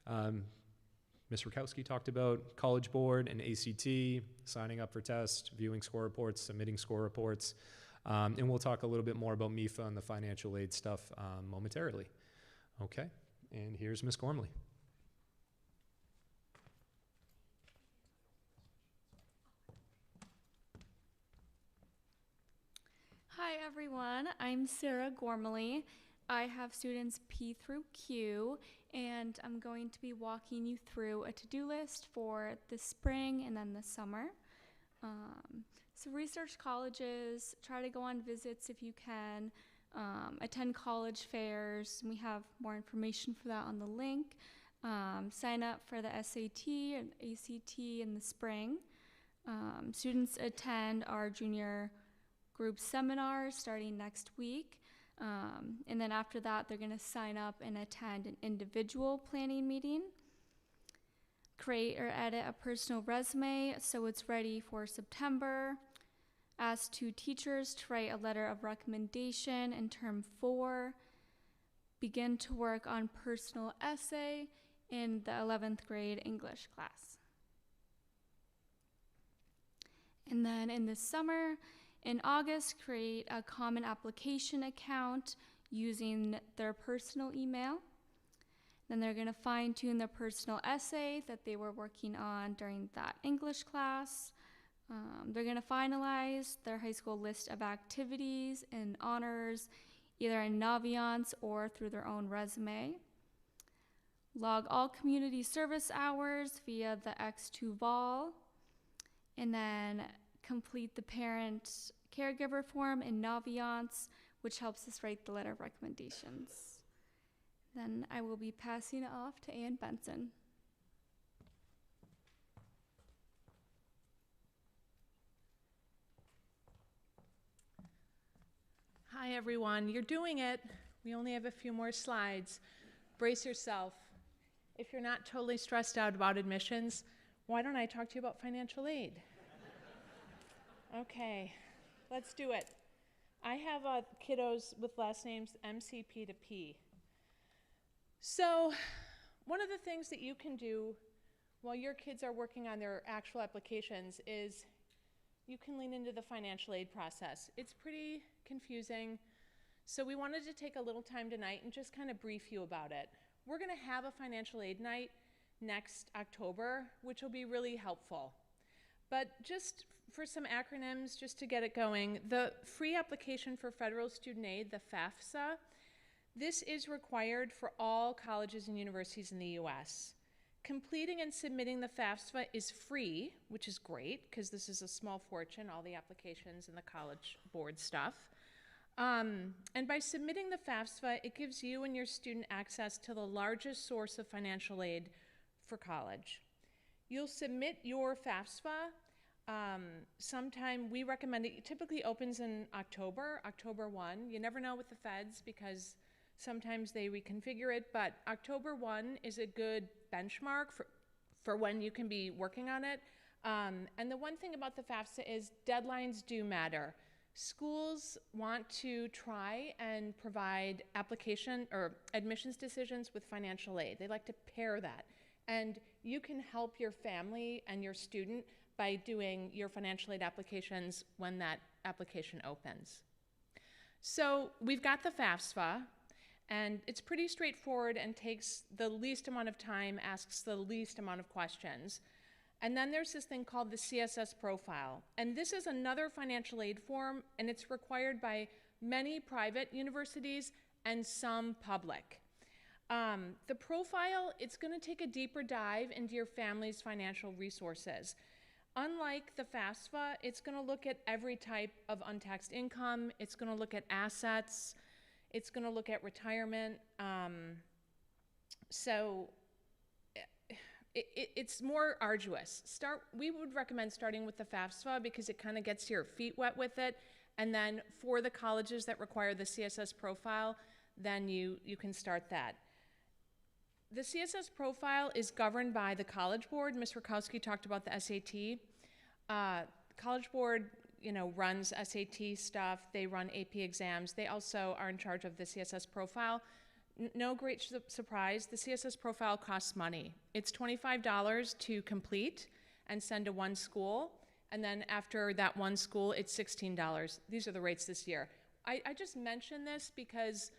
Ms. Rakowski talked about College Board and ACT, signing up for tests, viewing score reports, submitting score reports. And we'll talk a little bit more about MIFA and the financial aid stuff momentarily. Okay, and here's Ms. Gormley. Hi everyone, I'm Sarah Gormley. I have students P through Q, and I'm going to be walking you through a to-do list for the spring and then the summer. So research colleges, try to go on visits if you can, attend college fairs. We have more information for that on the link. Sign up for the SAT and ACT in the spring. Students attend our junior group seminars starting next week. And then after that, they're going to sign up and attend an individual planning meeting. Create or edit a personal resume so it's ready for September. Ask 2 teachers to write a letter of recommendation in term 4. Begin to work on personal essay in the 11th grade English class. And then in the summer, in August, create a common application account using their personal email. Then they're going to fine-tune their personal essay that they were working on during that English class. They're going to finalize their high school list of activities and honors, either in Naviance or through their own resume. log all community service hours via the X2 Vol, and then complete the parent caregiver form in Naviance, which helps us write the letter of recommendations. Then I will be passing it off to Ann Benson. Hi everyone, you're doing it. We only have a few more slides. Brace yourself. If you're not totally stressed out about admissions, why don't I talk to you about financial aid? Okay, let's do it. I have kiddos with last names MCP to P. So one of the things that you can do while your kids are working on their actual applications is you can lean into the financial aid process. It's pretty confusing, so we wanted to take a little time tonight and just kind of brief you about it. We're going to have a financial aid night next October, which will be really helpful. But just for some acronyms, just to get it going, the free application for federal student aid, the FAFSA, this is required for all colleges and universities in the US. Completing and submitting the FAFSA is free, which is great, because this is a small fortune, all the applications and the college board stuff. And by submitting the FAFSA, it gives you and your student access to the largest source of financial aid for college. You'll submit your FAFSA sometime. We recommend it typically opens in October 1. You never know with the feds because sometimes they reconfigure it, but October 1 is a good benchmark for when you can be working on it. And the one thing about the FAFSA is deadlines do matter. Schools want to try and provide application or admissions decisions with financial aid. They like to pair that. And you can help your family and your student by doing your financial aid applications when that application opens. So we've got the FAFSA, and it's pretty straightforward and takes the least amount of time, asks the least amount of questions. And then there's this thing called the CSS profile. And this is another financial aid form, and it's required by many private universities and some public. The profile, it's going to take a deeper dive into your family's financial resources. Unlike the FAFSA, it's going to look at every type of untaxed income. It's going to look at assets. It's going to look at retirement. It's more arduous. We would recommend starting with the FAFSA because it kind of gets your feet wet with it. And then for the colleges that require the CSS profile, then you can start that. The CSS profile is governed by the College Board. Ms. Rakowski talked about the SAT. College Board, runs SAT stuff. They run AP exams. They also are in charge of the CSS profile. No great surprise, the CSS profile costs money. It's $25 to complete and send to one school. And then after that one school, it's $16. These are the rates this year. I just mention this because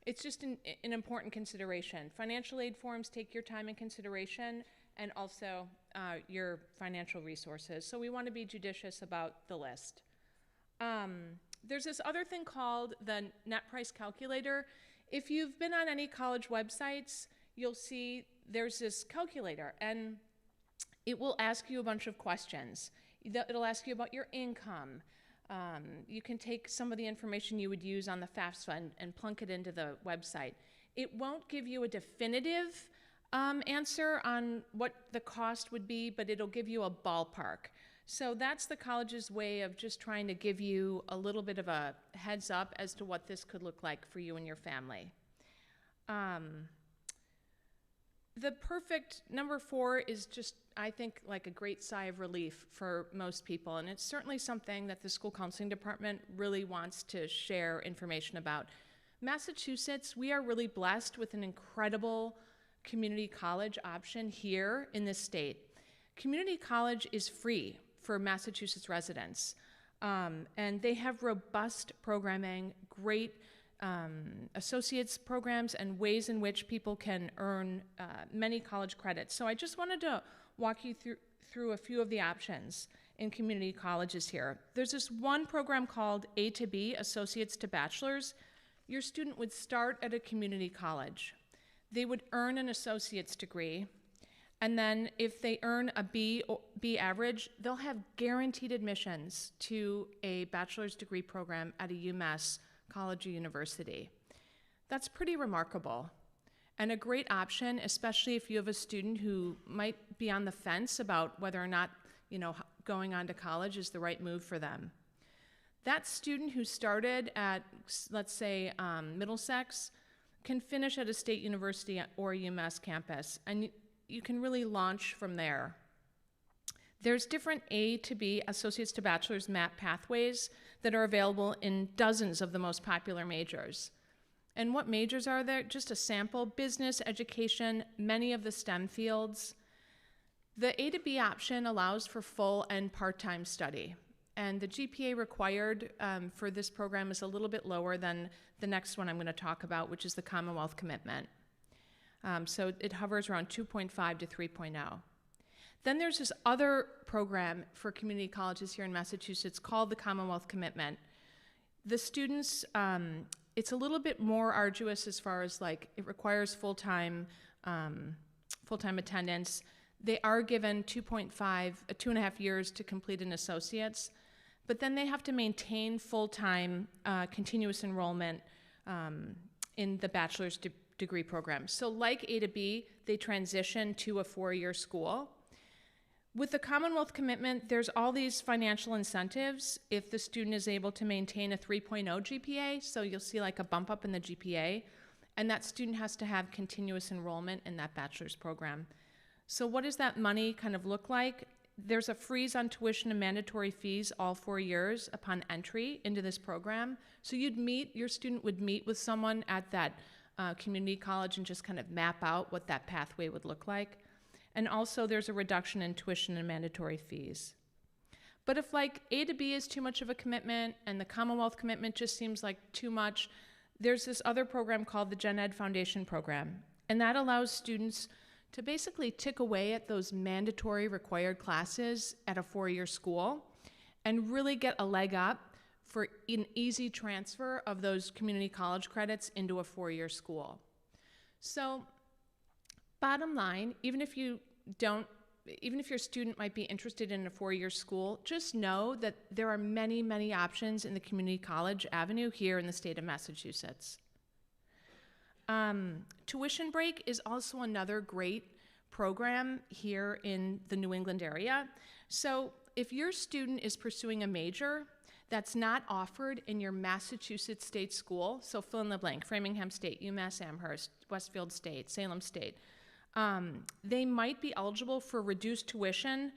it's just an important consideration. Financial aid forms take your time in consideration and also your financial resources. So we want to be judicious about the list. There's this other thing called the net price calculator. If you've been on any college websites, you'll see there's this calculator, and it will ask you a bunch of questions. It'll ask you about your income. You can take some of the information you would use on the FAFSA and plunk it into the website. It won't give you a definitive answer on what the cost would be, but it'll give you a ballpark. So that's the college's way of just trying to give you a little bit of a heads up as to what this could look like for you and your family. The perfect number 4 is just, I think, like a great sigh of relief for most people, and it's certainly something that the school counseling department really wants to share information about. Massachusetts, we are really blessed with an incredible community college option here in this state. Community college is free for Massachusetts residents, and they have robust programming, great associates programs, and ways in which people can earn many college credits. So I just wanted to walk you through a few of the options in community colleges here. There's this one program called A to B, Associates to Bachelors. Your student would start at a community college. they would earn an associate's degree. And then if they earn a B average, they'll have guaranteed admissions to a bachelor's degree program at a UMass college or university. That's pretty remarkable and a great option, especially if you have a student who might be on the fence about whether or not, going on to college is the right move for them. That student who started at, let's say, Middlesex can finish at a state university or a UMass campus, and you can really launch from there. There's different A to B, associates to bachelor's MAP pathways that are available in dozens of the most popular majors. And what majors are there? Just a sample: business, education, many of the STEM fields. The A to B option allows for full and part-time study. And the GPA required for this program is a little bit lower than the next one I'm going to talk about, which is the Commonwealth Commitment. So it hovers around 2.5 to 3.0. Then there's this other program for community colleges here in Massachusetts called the Commonwealth Commitment. The students, it's a little bit more arduous as far as it requires full-time attendance. They are given 2.5 years to complete an associate's, but then they have to maintain full-time continuous enrollment in the bachelor's degree program. So like A to B, they transition to a 4-year school. With the Commonwealth Commitment, there's all these financial incentives if the student is able to maintain a 3.0 GPA, so you'll see a bump up in the GPA, and that student has to have continuous enrollment in that bachelor's program. So what does that money kind of look like? There's a freeze on tuition and mandatory fees all 4 years upon entry into this program. So your student would meet with someone at that community college and just kind of map out what that pathway would look like. And also there's a reduction in tuition and mandatory fees. But if A to B is too much of a commitment and the Commonwealth Commitment just seems like too much, there's this other program called the Gen Ed Foundation Program. And that allows students to basically tick away at those mandatory required classes at a 4-year school and really get a leg up for an easy transfer of those community college credits into a 4-year school. So bottom line, even if your student might be interested in a 4-year school, just know that there are many, many options in the community college avenue here in the state of Massachusetts. Tuition Break is also another great program here in the New England area. So if your student is pursuing a major that's not offered in your Massachusetts state school, so fill in the blank, Framingham State, UMass Amherst, Westfield State, Salem State, they might be eligible for reduced tuition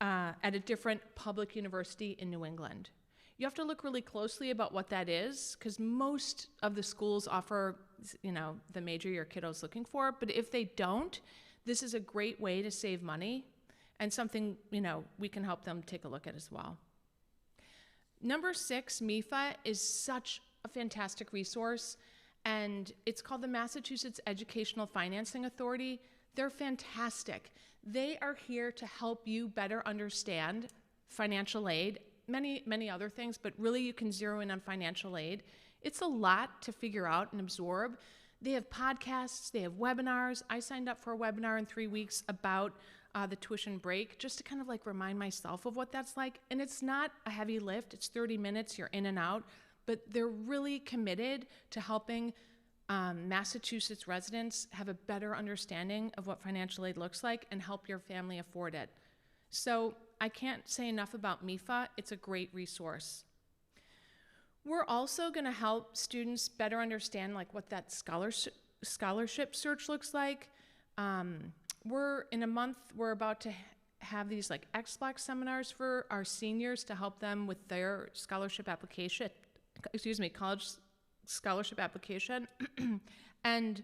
at a different public university in New England. You have to look really closely about what that is, because most of the schools offer, the major your kiddo's looking for, but if they don't, this is a great way to save money and something, we can help them take a look at as well. Number 6, MIFA, is such a fantastic resource, and it's called the Massachusetts Educational Financing Authority. They're fantastic. They are here to help you better understand financial aid, many other things, but really you can zero in on financial aid. It's a lot to figure out and absorb. They have podcasts, they have webinars. I signed up for a webinar in 3 weeks about the tuition break, just to kind of remind myself of what that's like. And it's not a heavy lift, it's 30 minutes, you're in and out, but they're really committed to helping Massachusetts residents have a better understanding of what financial aid looks like and help your family afford it. So I can't say enough about MIFA. It's a great resource. We're also going to help students better understand what that scholarship search looks like. In a month, we're about to have these XBLOC seminars for our seniors to help them with their scholarship application, college scholarship application. And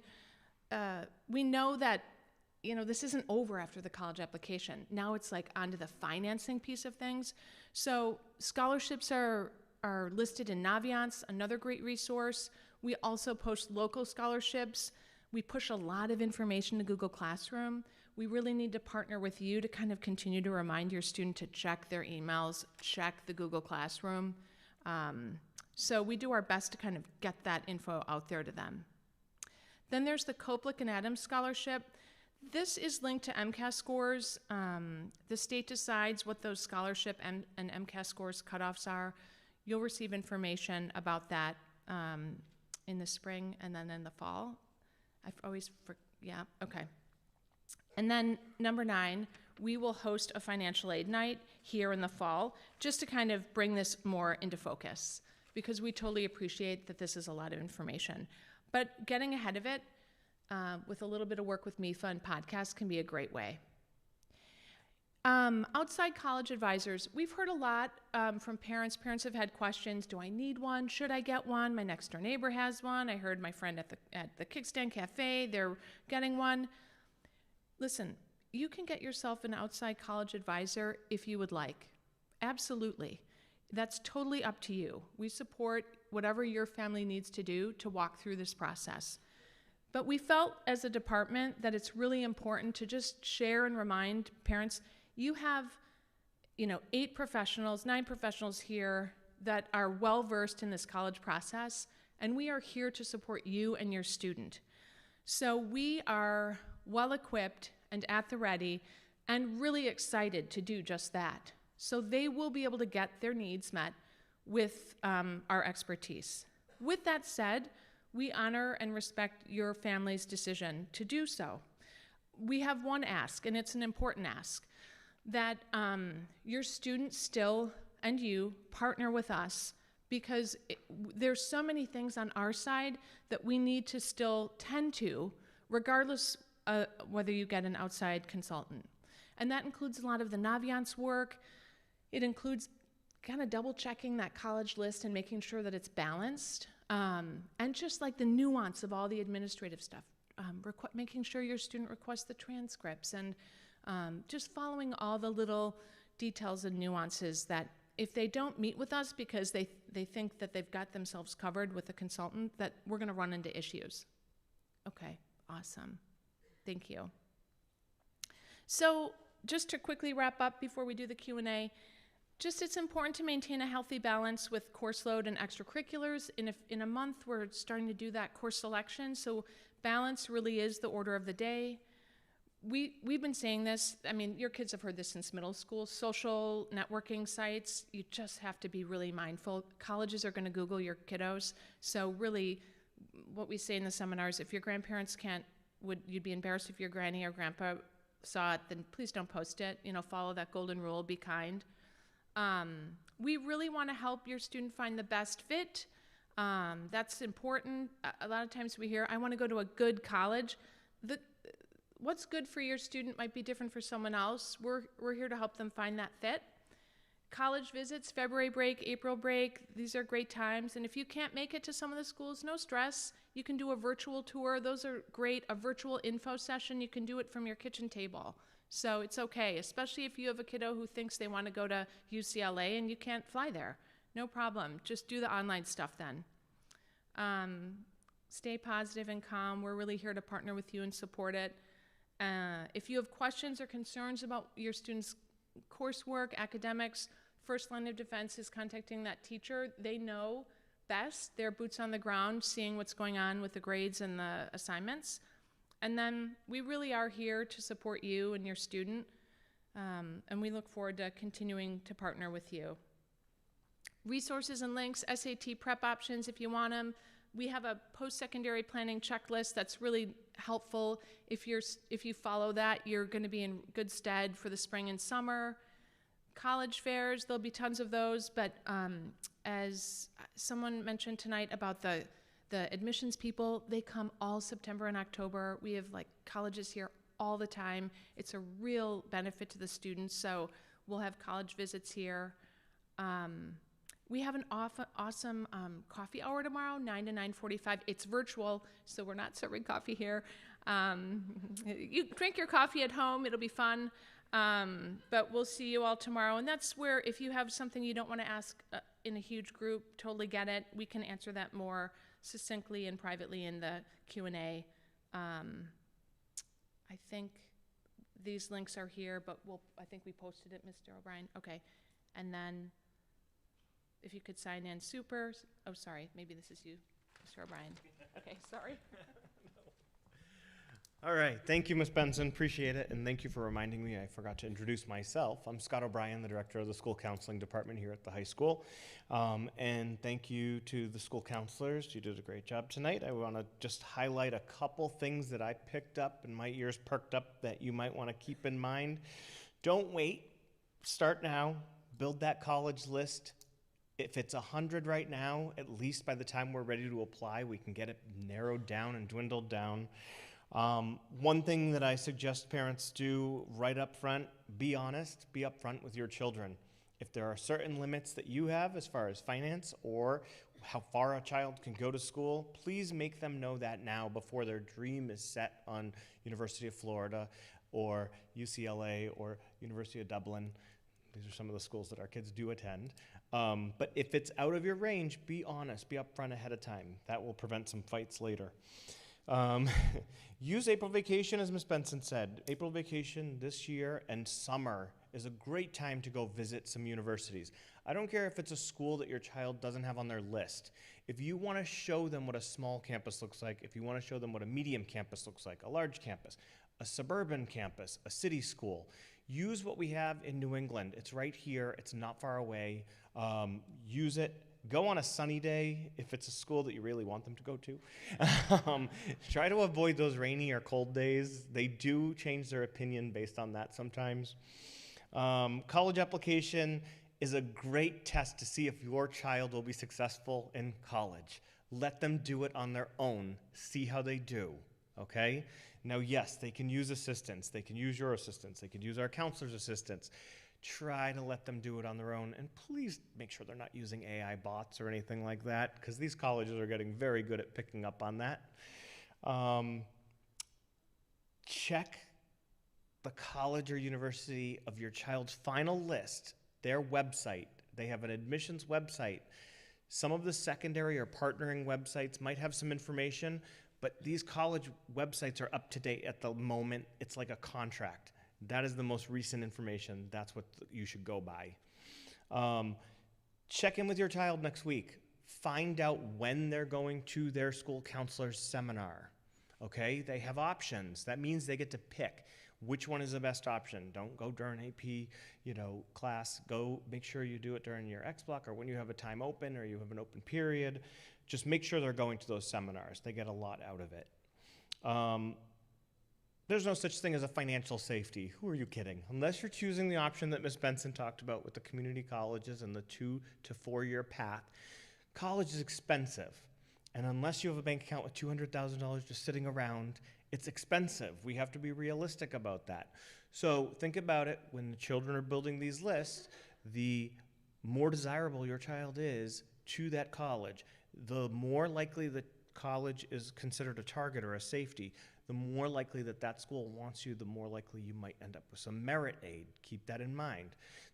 we know that this isn't over after the college application. Now it's onto the financing piece of things. So scholarships are listed in Naviance, another great resource. We also post local scholarships. We push a lot of information to Google Classroom. We really need to partner with you to kind of continue to remind your student to check their emails, check the Google Classroom. So we do our best to kind of get that info out there to them. Then there's the Koplik and Adams Scholarship. This is linked to MCAS scores. The state decides what those scholarship and MCAS scores cutoffs are. You'll receive information about that in the spring and then in the fall. Okay. And then number 9, we will host a financial aid night here in the fall, just to kind of bring this more into focus, because we totally appreciate that this is a lot of information. But getting ahead of it with a little bit of work with MIFA and podcasts can be a great way. Outside college advisors, we've heard a lot from parents. Parents have had questions. Do I need one? Should I get one? My next door neighbor has one. I heard my friend at the Kickstand Cafe, they're getting one. Listen, you can get yourself an outside college advisor if you would like. Absolutely. That's totally up to you. We support whatever your family needs to do to walk through this process. But we felt as a department that it's really important to just share and remind parents, you have, 9 professionals here that are well-versed in this college process, and we are here to support you and your student. So we are well-equipped and at the ready and really excited to do just that. So they will be able to get their needs met with our expertise. With that said, we honor and respect your family's decision to do so. We have one ask, and it's an important ask, that your students still and you partner with us, because there's so many things on our side that we need to still tend to, regardless whether you get an outside consultant. And that includes a lot of the Naviance work. It includes kind of double checking that college list and making sure that it's balanced. And just like the nuance of all the administrative stuff, making sure your student requests the transcripts, and just following all the little details and nuances that if they don't meet with us because they think that they've got themselves covered with a consultant, that we're going to run into issues. Okay, awesome. Thank you. So just to quickly wrap up before we do the Q&A, it's important to maintain a healthy balance with course load and extracurriculars. In a month, we're starting to do that course selection, so balance really is the order of the day. We've been saying this, your kids have heard this since middle school. Social networking sites, you just have to be really mindful. Colleges are going to Google your kiddos, so really what we say in the seminars, if your grandparents you'd be embarrassed if your granny or grandpa saw it, then please don't post it. Follow that golden rule, be kind. We really want to help your student find the best fit. That's important. A lot of times we hear, I want to go to a good college. What's good for your student might be different for someone else. We're here to help them find that fit. College visits, February break, April break, these are great times. And if you can't make it to some of the schools, no stress. You can do a virtual tour. Those are great. A virtual info session, you can do it from your kitchen table. So it's okay, especially if you have a kiddo who thinks they want to go to UCLA and you can't fly there. No problem. Just do the online stuff then. Stay positive and calm. We're really here to partner with you and support it. If you have questions or concerns about your students' coursework, academics, first line of defense is contacting that teacher. They know best. They're boots on the ground, seeing what's going on with the grades and the assignments. And then we really are here to support you and your student, and we look forward to continuing to partner with you. Resources and links, SAT prep options if you want them. We have a post-secondary planning checklist that's really helpful. If you follow that, you're going to be in good stead for the spring and summer. College fairs, there'll be tons of those, but as someone mentioned tonight about the admissions people, they come all September and October. We have colleges here all the time. It's a real benefit to the students, so we'll have college visits here. We have an awesome coffee hour tomorrow, 9 to 9:45. It's virtual, so we're not serving coffee here. You drink your coffee at home, it'll be fun. But we'll see you all tomorrow. And that's where if you have something you don't want to ask in a huge group, totally get it. We can answer that more succinctly and privately in the Q&A. I think these links are here, but I think we posted it, Mr. O'Brien. Okay. And then if you could sign in, super. Oh, sorry. Maybe this is you, Mr. O'Brien. Okay, sorry. All right, thank you, Ms. Benson, appreciate it, and thank you for reminding me. I forgot to introduce myself. I'm Scott O'Brien, the director of the school counseling department here at the high school. And thank you to the school counselors. You did a great job tonight. I want to just highlight a couple things that I picked up and my ears perked up that you might want to keep in mind. Don't wait. Start now. Build that college list. If it's 100 right now, at least by the time we're ready to apply, we can get it narrowed down and dwindled down. One thing that I suggest parents do right up front, be honest, be upfront with your children. If there are certain limits that you have as far as finance or how far a child can go to school, please make them know that now before their dream is set on University of Florida or UCLA or University of Dublin. These are some of the schools that our kids do attend. But if it's out of your range, be honest, be upfront ahead of time. That will prevent some fights later. Use April vacation, as Ms. Benson said. April vacation this year and summer is a great time to go visit some universities. I don't care if it's a school that your child doesn't have on their list. If you want to show them what a small campus looks like, if you want to show them what a medium campus looks like, a large campus, a suburban campus, a city school, use what we have in New England. It's right here. It's not far away. Use it. Go on a sunny day if it's a school that you really want them to go to. Try to avoid those rainy or cold days. They do change their opinion based on that sometimes. College application is a great test to see if your child will be successful in college. Let them do it on their own. See how they do, okay? Now, yes, they can use assistance. They can use your assistance. They can use our counselor's assistance. Try to let them do it on their own, and please make sure they're not using AI bots or anything like that, because these colleges are getting very good at picking up on that. Check the college or university of your child's final list, their website. They have an admissions website. Some of the secondary or partnering websites might have some information, but these college websites are up to date at the moment. It's like a contract. That is the most recent information. That's what you should go by. Check in with your child next week. Find out when they're going to their school counselor's seminar. Okay? They have options. That means they get to pick which one is the best option. Don't go during AP, class. Go make sure you do it during your X block or when you have a time open or you have an open period. Just make sure they're going to those seminars. They get a lot out of it. There's no such thing as a financial safety. Who are you kidding? Unless you're choosing the option that Ms. Benson talked about with the community colleges and the 2 to 4 year path, college is expensive. And unless you have a bank account with $200,000 just sitting around, it's expensive. We have to be realistic about that. So think about it when the children are building these lists, the more desirable your child is to that college, the more likely the college is considered a target or a safety, the more likely that that school wants you, the more likely you might end up with some merit aid. Keep that in mind.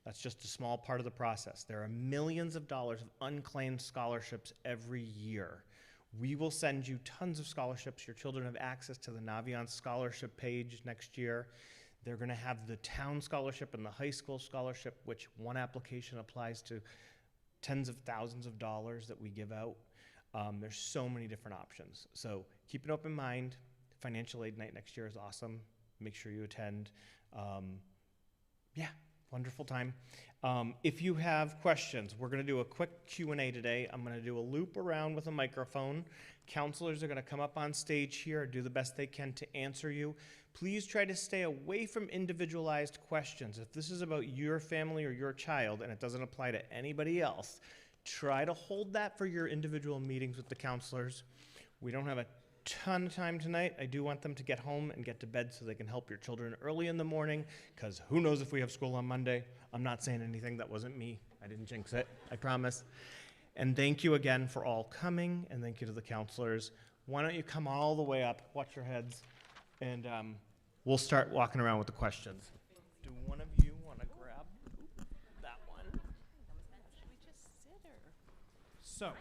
That's just a small part of the process. There are millions of dollars of unclaimed scholarships every year. We will send you tons of scholarships. Your children have access to the Naviance scholarship page next year. They're going to have the town scholarship and the high school scholarship, which one application applies to tens of thousands of dollars that we give out. There's so many different options. So keep an open mind. Financial aid night next year is awesome. Make sure you attend. Wonderful time. If you have questions, we're going to do a quick Q&A today. I'm going to do a loop around with a microphone. Counselors are going to come up on stage here and do the best they can to answer you. Please try to stay away from individualized questions. If this is about your family or your child and it doesn't apply to anybody else, try to hold that for your individual meetings with the counselors. We don't have a ton of time tonight. I do want them to get home and get to bed so they can help your children early in the morning, because who knows if we have school on Monday. I'm not saying anything that wasn't me. I didn't jinx it, I promise. And thank you again for all coming, and thank you to the counselors. Why don't you come all the way up, watch your heads, and we'll start walking around with the questions. Do one of you want to grab that one? Should we just sit or? So.